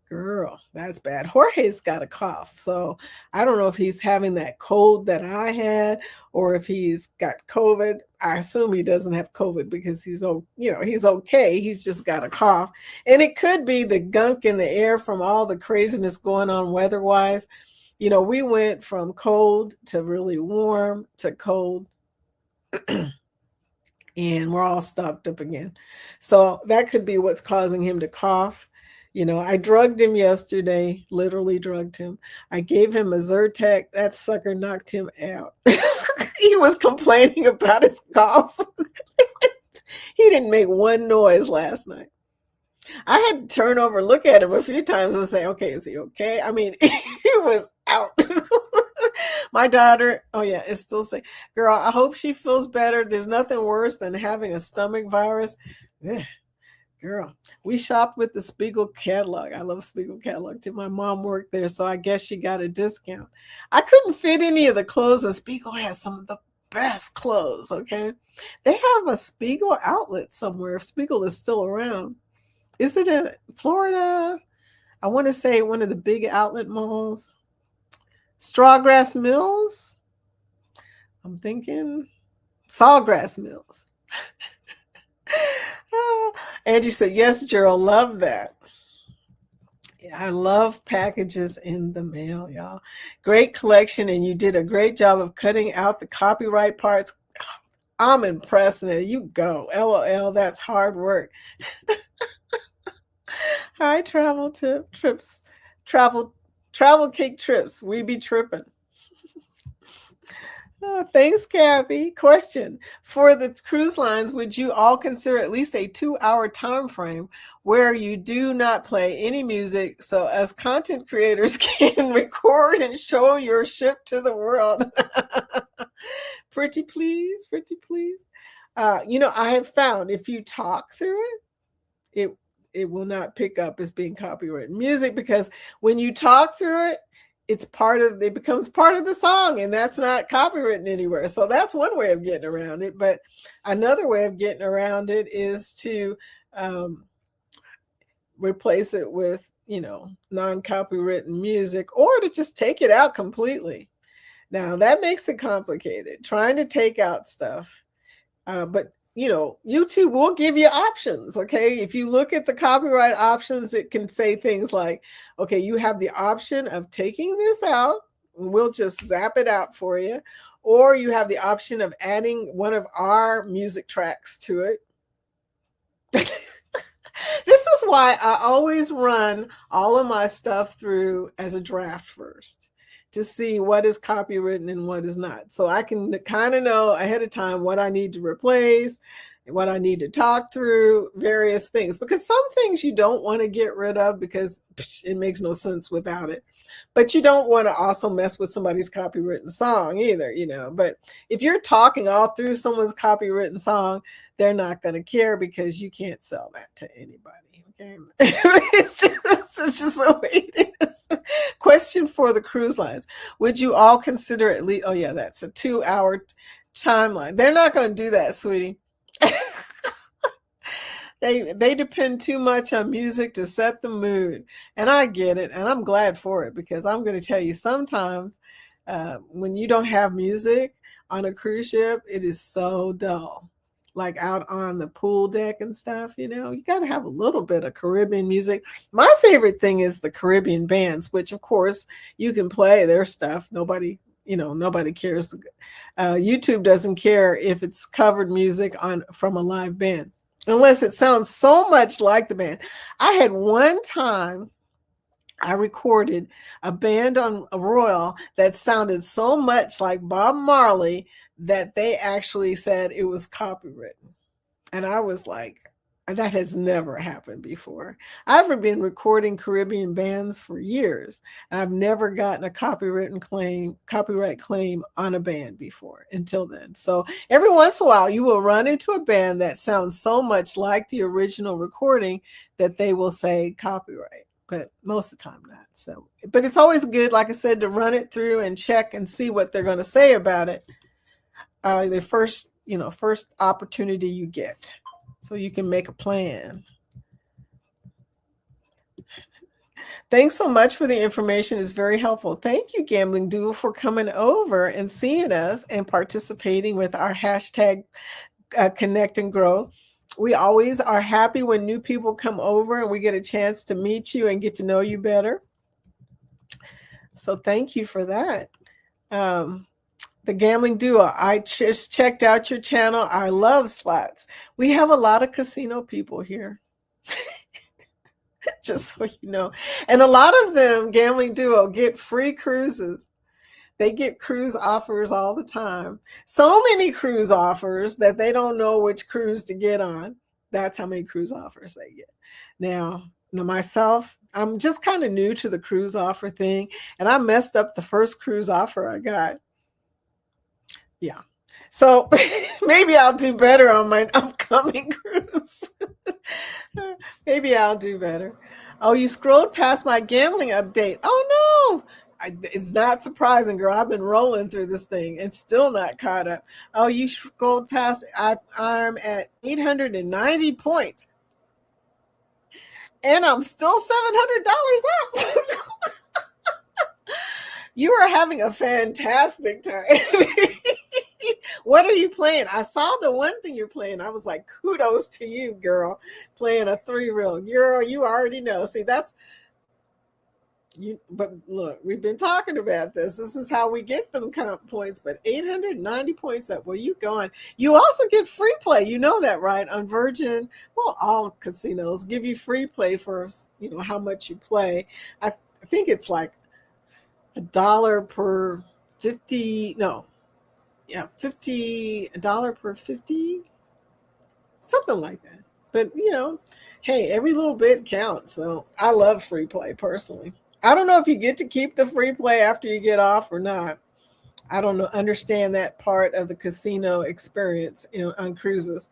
Girl, that's bad. Jorge's got a cough. So I don't know if he's having that cold that I had or if he's got COVID. I assume he doesn't have COVID because he's okay. He's just got a cough. And it could be the gunk in the air from all the craziness going on weather-wise. We went from cold to really warm to cold. And we're all stopped up again. So that could be what's causing him to cough. I drugged him yesterday, literally drugged him. I gave him a Zyrtec. That sucker knocked him out. He was complaining about his cough. He didn't make one noise last night. I had to turn over and look at him a few times and say, okay, is he okay? I mean, he was out. My daughter, oh yeah, is still sick. Girl, I hope she feels better. There's nothing worse than having a stomach virus. Ugh. Girl, we shopped with the Spiegel catalog. I love Spiegel catalog too. My mom worked there, so I guess she got a discount. I couldn't fit any of the clothes, and Spiegel has some of the best clothes, okay? They have a Spiegel outlet somewhere if Spiegel is still around. Is it in Florida? I want to say one of the big outlet malls, Strawgrass Mills. I'm thinking Sawgrass Mills. Angie said, yes, Gerald, love that. Yeah, I love packages in the mail, y'all. Great collection, and you did a great job of cutting out the copyright parts. I'm impressed. There you go. LOL, that's hard work. Hi, trips, travel, travel cake trips. We be tripping. Oh, thanks, Kathy. Question. For the cruise lines, would you all consider at least a 2-hour time frame where you do not play any music so as content creators can record and show your ship to the world? Pretty please, pretty please. I have found if you talk through it, it will not pick up as being copyrighted music, because when you talk through it, it becomes part of the song, and that's not copywritten anywhere. So that's one way of getting around it. But another way of getting around it is to replace it with, non-copywritten music, or to just take it out completely. Now that makes it complicated, trying to take out stuff. But YouTube will give you options. Okay. If you look at the copyright options, it can say things like, okay, you have the option of taking this out, and we'll just zap it out for you. Or you have the option of adding one of our music tracks to it. This is why I always run all of my stuff through as a draft first, to see what is copywritten and what is not. So I can kind of know ahead of time what I need to replace, what I need to talk through, various things, because some things you don't want to get rid of because it makes no sense without it. But you don't want to also mess with somebody's copywritten song either, But if you're talking all through someone's copywritten song, they're not going to care, because you can't sell that to anybody. Okay. it's just the way it is. Question for the cruise lines. Would you all consider at least, oh yeah, that's a 2-hour timeline. They're not going to do that, sweetie. They depend too much on music to set the mood. And I get it. And I'm glad for it, because I'm going to tell you, sometimes when you don't have music on a cruise ship, it is so dull. Like out on the pool deck and stuff, you got to have a little bit of Caribbean music. My favorite thing is the Caribbean bands, which of course you can play their stuff. Nobody cares. YouTube doesn't care if it's covered music from a live band, unless it sounds so much like the band. I had one time I recorded a band on a Royal that sounded so much like Bob Marley that they actually said it was copywritten. And I was like, that has never happened before. I've been recording Caribbean bands for years, and I've never gotten a copyright claim on a band before until then. So every once in a while, you will run into a band that sounds so much like the original recording that they will say copyright, but most of the time not. So, but it's always good, like I said, to run it through and check and see what they're going to say about it. The first opportunity you get, so you can make a plan. Thanks so much for the information. It's very helpful. Thank you, Gambling Duo, for coming over and seeing us and participating with our hashtag Connect and Grow. We always are happy when new people come over and we get a chance to meet you and get to know you better. So thank you for that. The Gambling Duo, I just checked out your channel. I love slots. We have a lot of casino people here. Just so you know. And a lot of them, Gambling Duo, get free cruises. They get cruise offers all the time. So many cruise offers that they don't know which cruise to get on. That's how many cruise offers they get. Now myself, I'm just kind of new to the cruise offer thing, and I messed up the first cruise offer I got. Yeah. So maybe I'll do better on my upcoming cruise. Maybe I'll do better. Oh, you scrolled past my gambling update. Oh, no. It's not surprising, girl. I've been rolling through this thing and still not caught up. Oh, you scrolled past. I'm at 890 points. And I'm still $700 up. You are having a fantastic time. What are you playing? I saw the one thing you're playing. I was like, kudos to you, girl, playing a 3 reel. Girl, you already know. See, that's you. But look, we've been talking about this. This is how we get them comp points. But 890 points up. Where you going? You also get free play. You know that, right? On Virgin, well, all casinos give you free play for how much you play. I think it's like $1 per 50. No, yeah, $50 per 50, something like that. But hey, every little bit counts. So I love free play personally. I don't know if you get to keep the free play after you get off or not. I don't know, understand that part of the casino experience on cruises.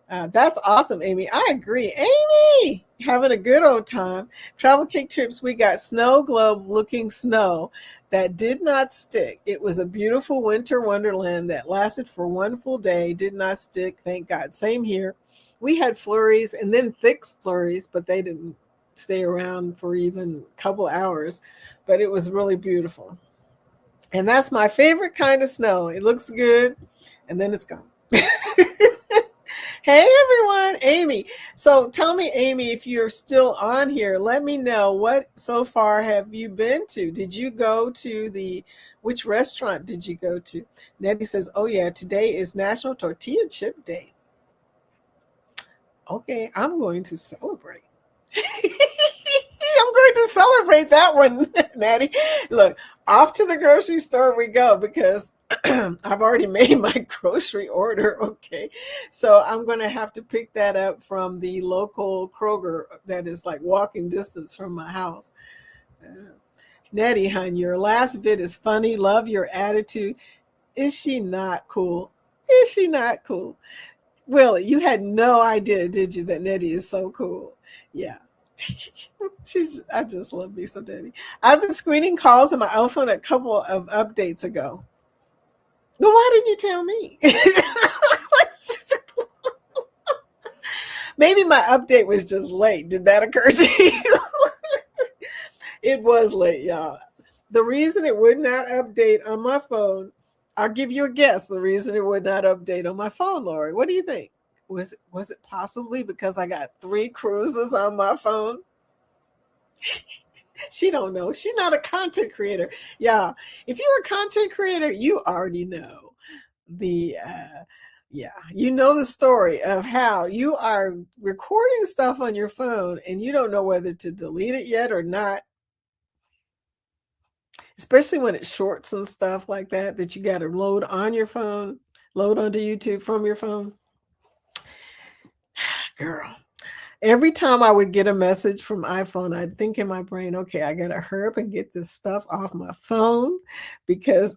That's awesome, Amy. I agree. Amy, having a good old time. Travel Cake Trips, we got snow globe looking snow that did not stick. It was a beautiful winter wonderland that lasted for one full day, did not stick, thank God. Same here. We had flurries and then thick flurries, but they didn't stay around for even a couple hours. But it was really beautiful. And that's my favorite kind of snow. It looks good, and then it's gone. Hey everyone, Amy. So tell me, Amy, if you're still on here, let me know what so far have you been to? Did you go to which restaurant did you go to? Nettie says, oh yeah, today is National Tortilla Chip Day. Okay, I'm going to celebrate. I'm going to celebrate that one, Natty. Look, off to the grocery store we go because I've already made my grocery order. Okay. So I'm going to have to pick that up from the local Kroger that is like walking distance from my house. Nettie, hon, your last vid is funny. Love your attitude. Is she not cool? Is she not cool? Willie, you had no idea, did you, that Nettie is so cool? Yeah. I just love me some Nettie. I've been screening calls on my iPhone a couple of updates ago. Well, why didn't you tell me? Maybe my update was just late. Did that occur to you? It was late, y'all. The reason it would not update on my phone, I'll give you a guess. The reason it would not update on my phone, Lori. What do you think? Was it possibly because I got 3 cruises on my phone? She don't know. She's not a content creator. Yeah. If you're a content creator, you already know you know the story of how you are recording stuff on your phone and you don't know whether to delete it yet or not. Especially when it's shorts and stuff like that you got to load on your phone, load onto YouTube from your phone. Girl, every time I would get a message from iPhone, I'd think in my brain, okay, I got to hurry up and get this stuff off my phone because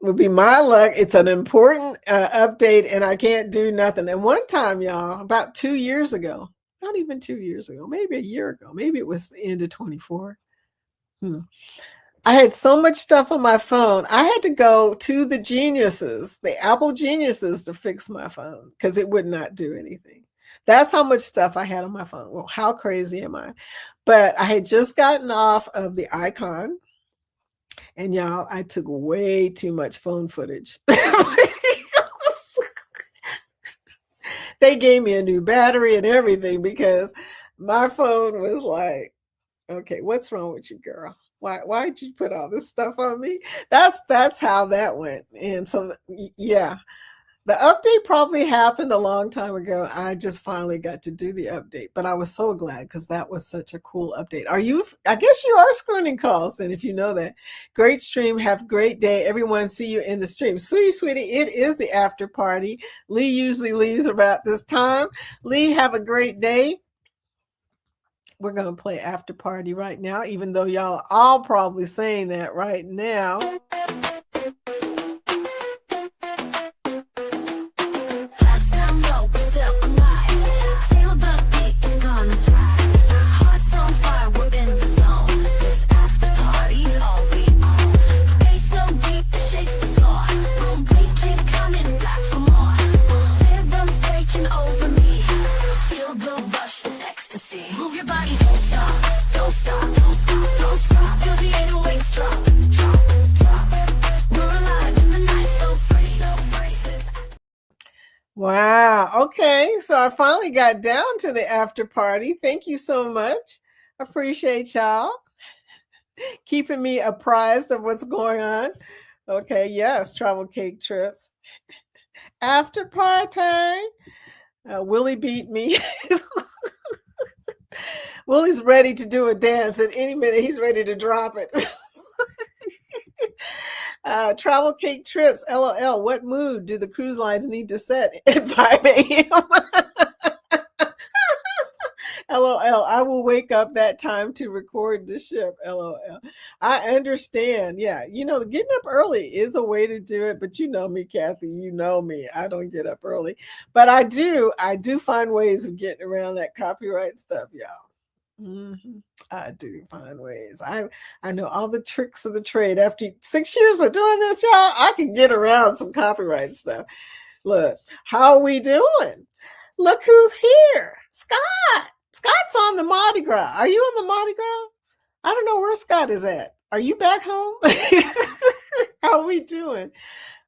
it would be my luck. It's an important update and I can't do nothing. And one time, y'all, about 2 years ago, not even 2 years ago, maybe a year ago, maybe it was the end of 24. I had so much stuff on my phone. I had to go to the geniuses, the Apple geniuses, to fix my phone because it would not do anything. That's how much stuff I had on my phone. Well, how crazy am I? But I had just gotten off of the Icon. And y'all, I took way too much phone footage. They gave me a new battery and everything because my phone was like, okay, what's wrong with you, girl? Why'd you put all this stuff on me? That's how that went. And so, yeah, the update probably happened a long time ago. I just finally got to do the update, but I was so glad because that was such a cool update. I guess you are screening calls then if you know that. Great stream. Have a great day. Everyone, see you in the stream. Sweetie, it is the after party. Lee usually leaves about this time. Lee, have a great day. We're going to play after party right now, even though y'all all probably saying that right now. Move your body. Wow. Okay. So I finally got down to the after party. Thank you so much. Appreciate y'all keeping me apprised of what's going on. Okay. Yes. Travel cake trips. After party. Willie beat me. Willie's ready to do a dance at any minute. He's ready to drop it. Travel cake trips. LOL. What mood do the cruise lines need to set at 5 a.m.? LOL. I will wake up that time to record the ship. LOL. I understand. Yeah. Getting up early is a way to do it, but you know me, Kathy. You know me. I don't get up early. But I do find ways of getting around that copyright stuff, y'all. I do find ways. I know all the tricks of the trade. After 6 years of doing this, y'all, I can get around some copyright stuff. Look, how are we doing? Look who's here. Scott. Scott's on the Mardi Gras. Are you on the Mardi Gras? I don't know where Scott is at. Are you back home? How are we doing?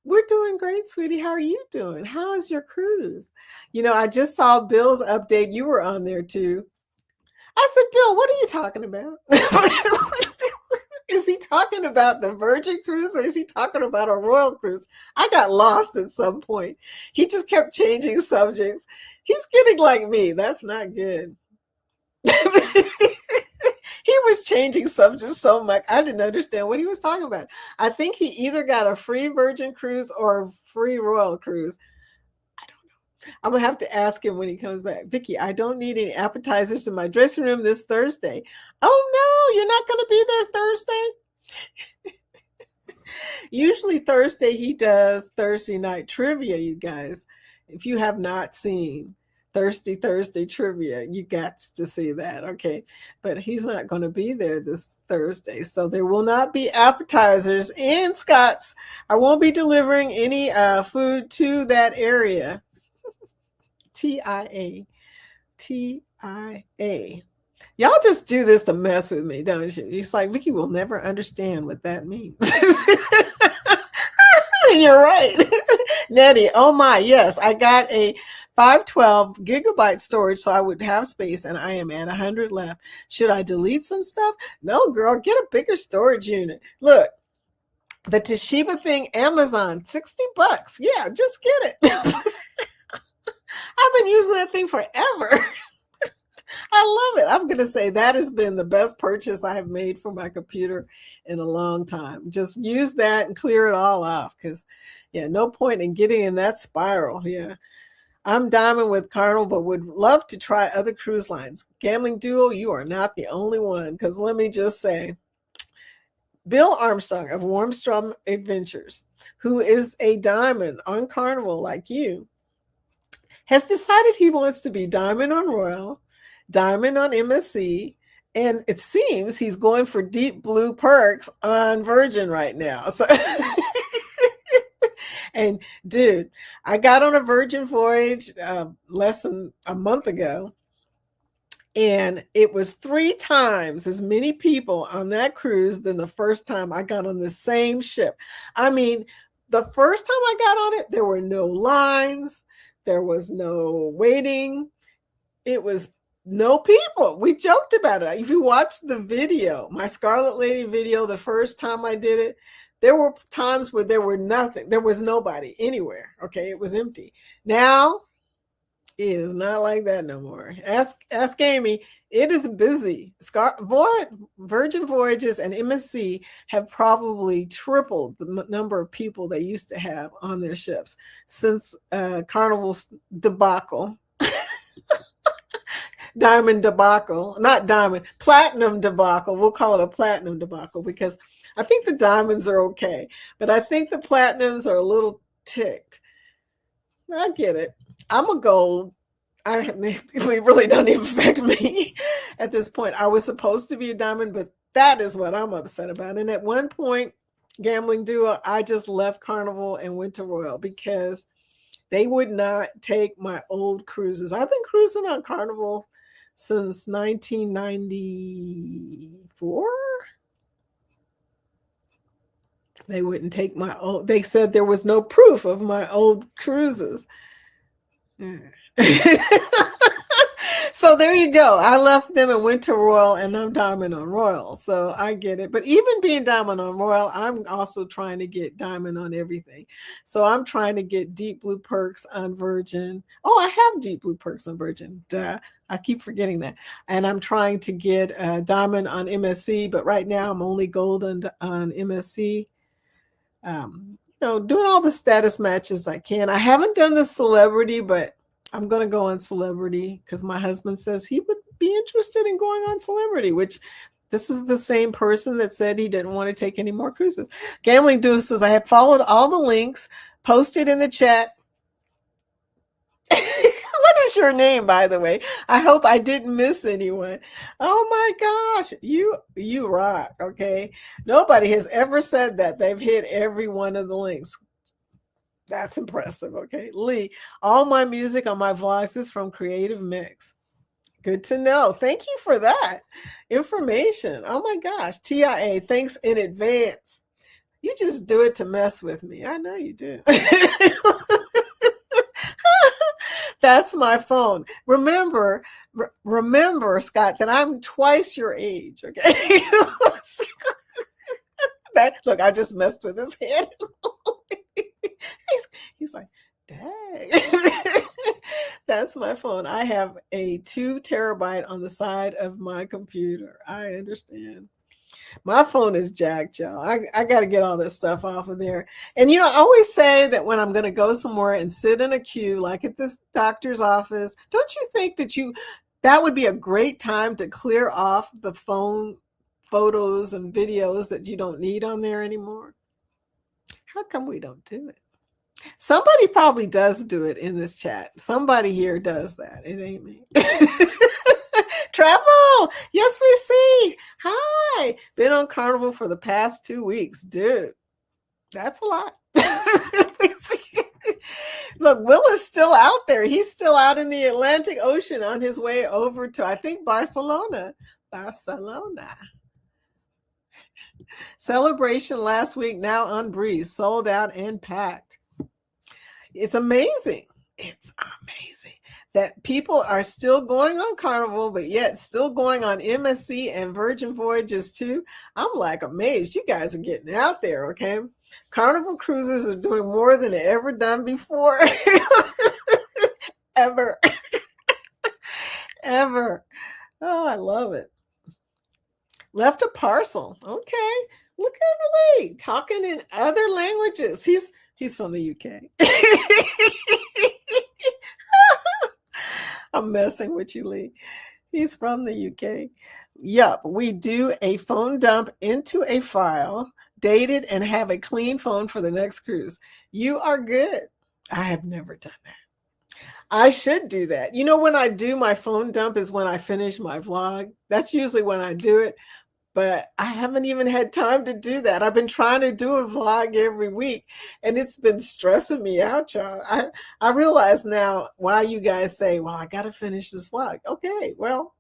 We're doing great, sweetie. How are you doing? How is your cruise? I just saw Bill's update. You were on there too. I said, Bill, what are you talking about? Is he talking about the Virgin Cruise or is he talking about a Royal Cruise? I got lost at some point. He just kept changing subjects. He's getting like me. That's not good. He was changing subjects so much. I didn't understand what he was talking about. I think he either got a free Virgin Cruise or a free Royal Cruise. I'm gonna have to ask him when he comes back. Vicky, I don't need any appetizers in my dressing room this Thursday. Oh no, you're not gonna be there Thursday? Usually Thursday he does Thursday night trivia, you guys. If you have not seen Thursday trivia, you got to see that, okay? But he's not going to be there this Thursday, so there will not be appetizers in Scott's. I won't be delivering any food to that area. TIA. TIA. Y'all just do this to mess with me, don't you? It's like Vicky will never understand what that means. And you're right. Nettie, oh my, yes. I got a 512 gigabyte storage so I would have space and I am at 100 left. Should I delete some stuff? No, girl, get a bigger storage unit. Look, the Toshiba thing, Amazon, $60. Yeah, just get it. I've been using that thing forever. I love it. I'm going to say that has been the best purchase I have made for my computer in a long time. Just use that and clear it all off because, yeah, no point in getting in that spiral. Yeah. I'm diamond with Carnival, but would love to try other cruise lines. Gambling Duo, you are not the only one because let me just say, Bill Armstrong of Warmstrom Adventures, who is a diamond on Carnival like you, has decided he wants to be diamond on Royal, diamond on MSC, and it seems he's going for deep blue perks on Virgin right now. So, and dude, I got on a Virgin voyage less than a month ago, and it was 3 times as many people on that cruise than the first time I got on the same ship. I mean, the first time I got on it, there were no lines. There was no waiting. It was no people. We joked about it. If you watch the video, my Scarlet Lady video, the first time I did it, there were times where there were nothing. There was nobody anywhere. Okay, it was empty. Now it is not like that no more. Ask Amy. It is busy. Virgin Voyages and MSC have probably tripled the number of people they used to have on their ships since Carnival's debacle. Diamond debacle, not diamond, platinum debacle. We'll call it a platinum debacle because I think the diamonds are okay, but I think the platinums are a little ticked. I get it. I'm a gold. They really don't even affect me at this point. I was supposed to be a diamond, but that is what I'm upset about. And at one point, Gambling Duo, I just left Carnival and went to Royal because they would not take my old cruises. I've been cruising on Carnival since 1994. They wouldn't take my old, they said there was no proof of my old cruises. Mm. So there you go. I left them and went to Royal, and I'm Diamond on Royal. So I get it. But even being Diamond on Royal, I'm also trying to get Diamond on everything. So I'm trying to get Deep Blue Perks on Virgin. Oh, I have Deep Blue Perks on Virgin. Duh. I keep forgetting that. And I'm trying to get Diamond on MSC, but right now I'm only Gold on MSC. Doing all the status matches I can. I haven't done the celebrity, but I'm going to go on celebrity because my husband says he would be interested in going on celebrity, which this is the same person that said he didn't want to take any more cruises. Gambling Dude says, I have followed all the links posted in the chat. What is your name, by the way? I hope I didn't miss anyone. Oh my gosh, you rock, okay? Nobody has ever said that. They've hit every one of the links. That's impressive, okay? Lee, all my music on my vlogs is from Creative Mix. Good to know. Thank you for that information. Oh my gosh. TIA, thanks in advance. You just do it to mess with me. I know you do. That's my phone. Remember, Scott, that I'm twice your age, okay? Look, I just messed with his head. He's like, dang. That's my phone. I have a 2 terabyte on the side of my computer. I understand. My phone is jacked, y'all. I got to get all this stuff off of there. And, I always say that when I'm going to go somewhere and sit in a queue, like at this doctor's office, don't you think that would be a great time to clear off the phone photos and videos that you don't need on there anymore? How come we don't do it? Somebody probably does do it in this chat. Somebody here does that. It ain't me. Travel. Yes, we see. Hi. Been on Carnival for the past 2 weeks. Dude, that's a lot. Look, Will is still out there. He's still out in the Atlantic Ocean on his way over to, I think, Barcelona. Celebration last week, now on Breeze. Sold out and packed. It's amazing. It's amazing that people are still going on Carnival, but yet still going on MSC and Virgin Voyages too. I'm like amazed. You guys are getting out there, okay? Carnival cruises are doing more than they ever done before. Ever. Ever. Oh, I love it. Left a parcel. Okay. Look at Lee talking in other languages. He's from the UK. I'm messing with you, Lee. He's from the UK. Yup, we do a phone dump into a file, date it, and have a clean phone for the next cruise. You are good. I have never done that. I should do that. When I do my phone dump is when I finish my vlog. That's usually when I do it. But I haven't even had time to do that. I've been trying to do a vlog every week, and it's been stressing me out, y'all. I realize now why you guys say, well, I got to finish this vlog. Okay, well,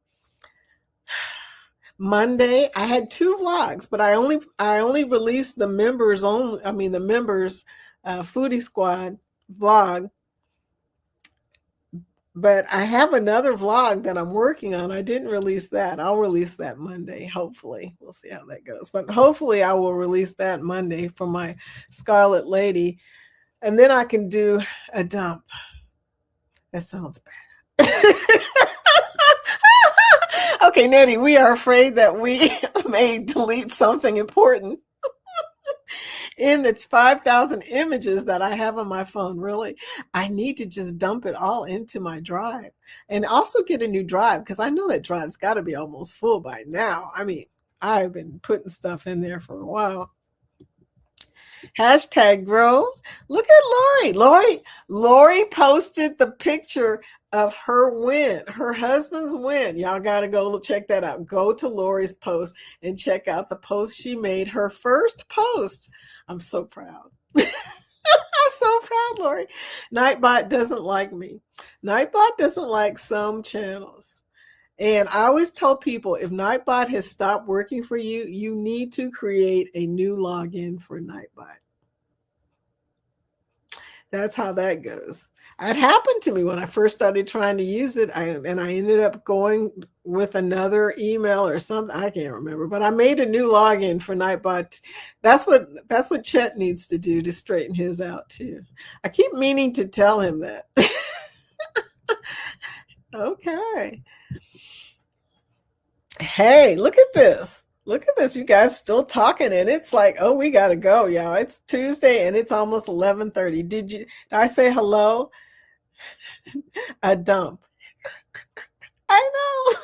Monday I had 2 vlogs, but I only released the members Foodie Squad vlog. But I have another vlog that I'm working on. I didn't release that. I'll release that Monday, hopefully. We'll see how that goes. But hopefully I will release that Monday for my Scarlet Lady. And then I can do a dump. That sounds bad. Okay, Nettie, we are afraid that we may delete something important in its 5,000 images that I have on my phone. Really, I need to just dump it all into my drive and also get a new drive because I know that drive's got to be almost full by now. I mean, I've been putting stuff in there for a while. Hashtag grow. Look at Lori. Lori posted the picture of her win, her husband's win. Y'all got to go check that out. Go to Lori's post and check out the post she made, her first post. I'm so proud. I'm so proud, Lori. Nightbot doesn't like me. Nightbot doesn't like some channels. And I always tell people, if Nightbot has stopped working for you, you need to create a new login for Nightbot. That's how that goes. It happened to me when I first started trying to use it, and I ended up going with another email or something. I can't remember, but I made a new login for Nightbot. That's what Chet needs to do to straighten his out too. I keep meaning to tell him that. Okay. Hey, look at this. Look at this. You guys still talking, and it's like, oh, we gotta go, y'all. It's Tuesday and it's almost 11:30. Did I say hello? A dump. I know.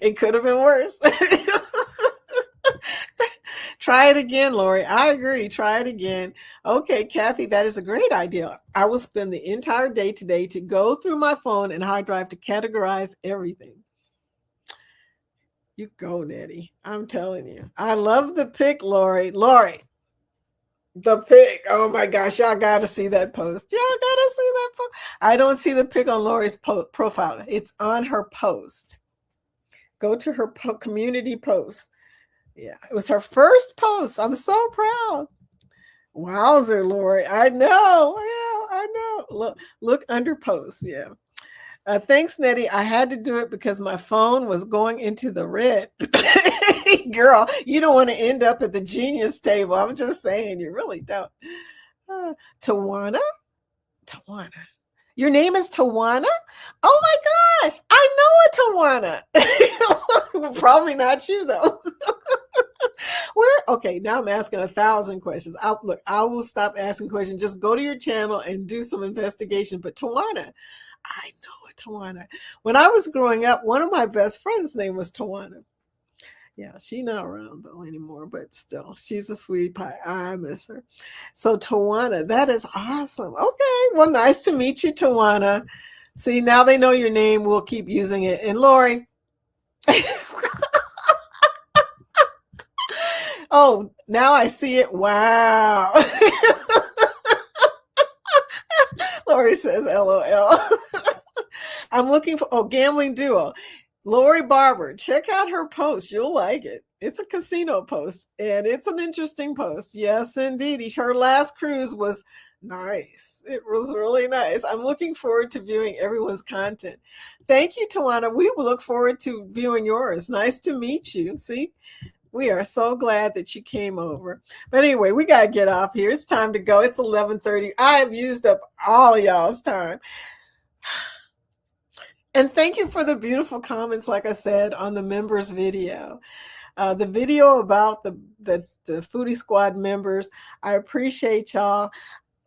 It could have been worse. Try it again, Lori. I agree. Try it again. Okay, Kathy, that is a great idea. I will spend the entire day today to go through my phone and hard drive to categorize everything. You go, Nettie. I'm telling you. I love the pic, Lori. Lori, the pic. Oh my gosh, y'all got to see that post. Y'all got to see that post. I don't see the pic on Lori's profile. It's on her post. Go to her community post. Yeah, it was her first post. I'm so proud. Wowzer, Lori. I know. Yeah, I know. Look under post. Yeah. Thanks, Nettie. I had to do it because my phone was going into the red. Girl, you don't want to end up at the genius table. I'm just saying, you really don't. Tawana? Tawana. Your name is Tawana? Oh my gosh, I know a Tawana. Probably not you, though. Okay, now I'm asking 1,000 questions. Look, I will stop asking questions. Just go to your channel and do some investigation. But Tawana, I know a Tawana. When I was growing up, one of my best friends' name was Tawana. Yeah, she's not around though anymore, but still, she's a sweet pie. I miss her. So Tawana, that is awesome. Okay, well, nice to meet you, Tawana. See, now they know your name. We'll keep using it. And Lori. Oh, now I see it. Wow. Lori says LOL. I'm looking for, Gambling Duo. Lori Barber, check out her post. You'll like it. It's a casino post, and it's an interesting post. Yes, indeed. Her last cruise was nice. It was really nice. I'm looking forward to viewing everyone's content. Thank you, Tawana. We will look forward to viewing yours. Nice to meet you. See? We are so glad that you came over. But anyway, we got to get off here. It's time to go. It's 11:30. I have used up all y'all's time. And thank you for the beautiful comments, like I said, on the members video. The video about the Foodie Squad members. I appreciate y'all.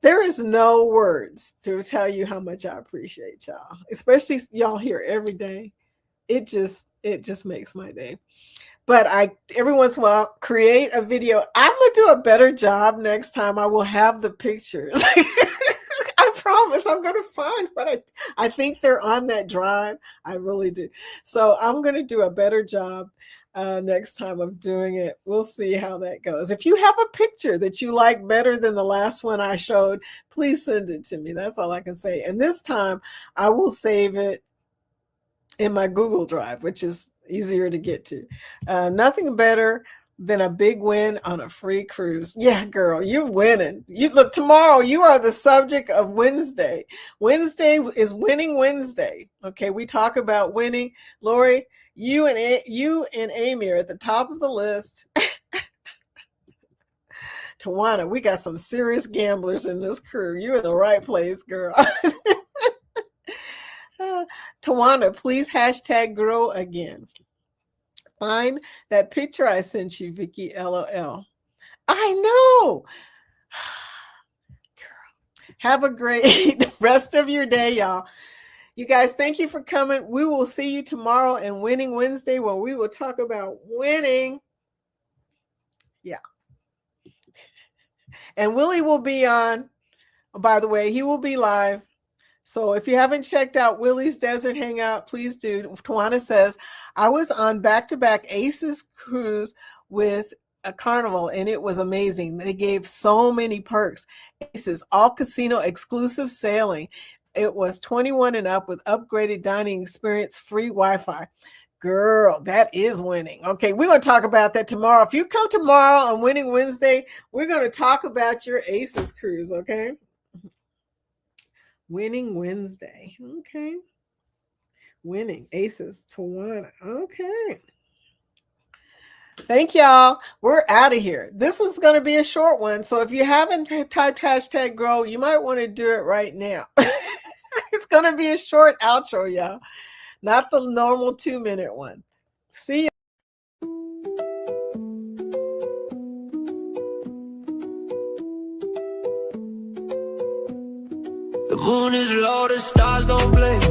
There is no words to tell you how much I appreciate y'all, especially y'all here every day. It just makes my day. But every once in a while, create a video. I'm going to do a better job next time. I will have the pictures. I promise I'm going to find what I think they're on that drive. I really do. So I'm going to do a better job next time of doing it. We'll see how that goes. If you have a picture that you like better than the last one I showed, please send it to me. That's all I can say. And this time I will save it in my Google Drive, which is easier to get to. Nothing better than a big win on a free cruise. Yeah, girl, you're winning. You look, tomorrow you are the subject of Wednesday. Wednesday is Winning Wednesday. Okay, we talk about winning. Lori, you and Amy are at the top of the list. Tawana, we got some serious gamblers in this crew. You're in the right place, girl. Tawana, please hashtag grow again. Find that picture I sent you, Vicky, LOL. I know. Girl, have a great rest of your day, y'all. You guys, thank you for coming. We will see you tomorrow in Winning Wednesday, where we will talk about winning. Yeah. And Willie will be on. By the way, he will be live. So if you haven't checked out Willie's Desert Hangout, please do. Tawana says, I was on back-to-back Aces cruise with a Carnival, and it was amazing. They gave so many perks. Aces, all casino exclusive sailing. It was 21 and up with upgraded dining experience, free Wi-Fi. Girl, that is winning. Okay, we're going to talk about that tomorrow. If you come tomorrow on Winning Wednesday, we're going to talk about your Aces cruise, okay? Winning Wednesday. Okay. Winning aces to one. Okay. Thank y'all. We're out of here. This is going to be a short one. So if you haven't typed hashtag grow, you might want to do it right now. It's going to be a short outro, y'all. Not the normal 2-minute one. See ya. The moon is low, the stars don't blink.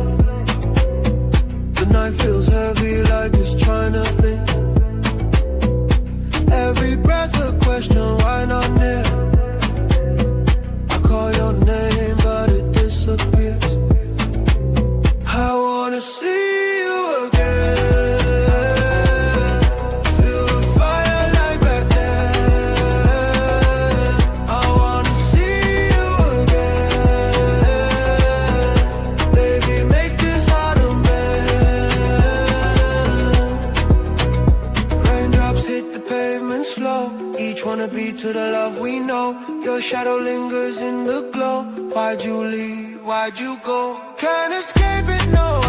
The night feels heavy like it's trying to think. Every breath a question, why not near? I call your name but it disappears. I wanna see you again. Feel the fire like back then. I wanna see you again. Baby, make this heart a man. Raindrops hit the pavement slow. Each one a beat to the love we know. Your shadow lingers in the glow. Why'd you leave? Why'd you go? Can't escape it, no.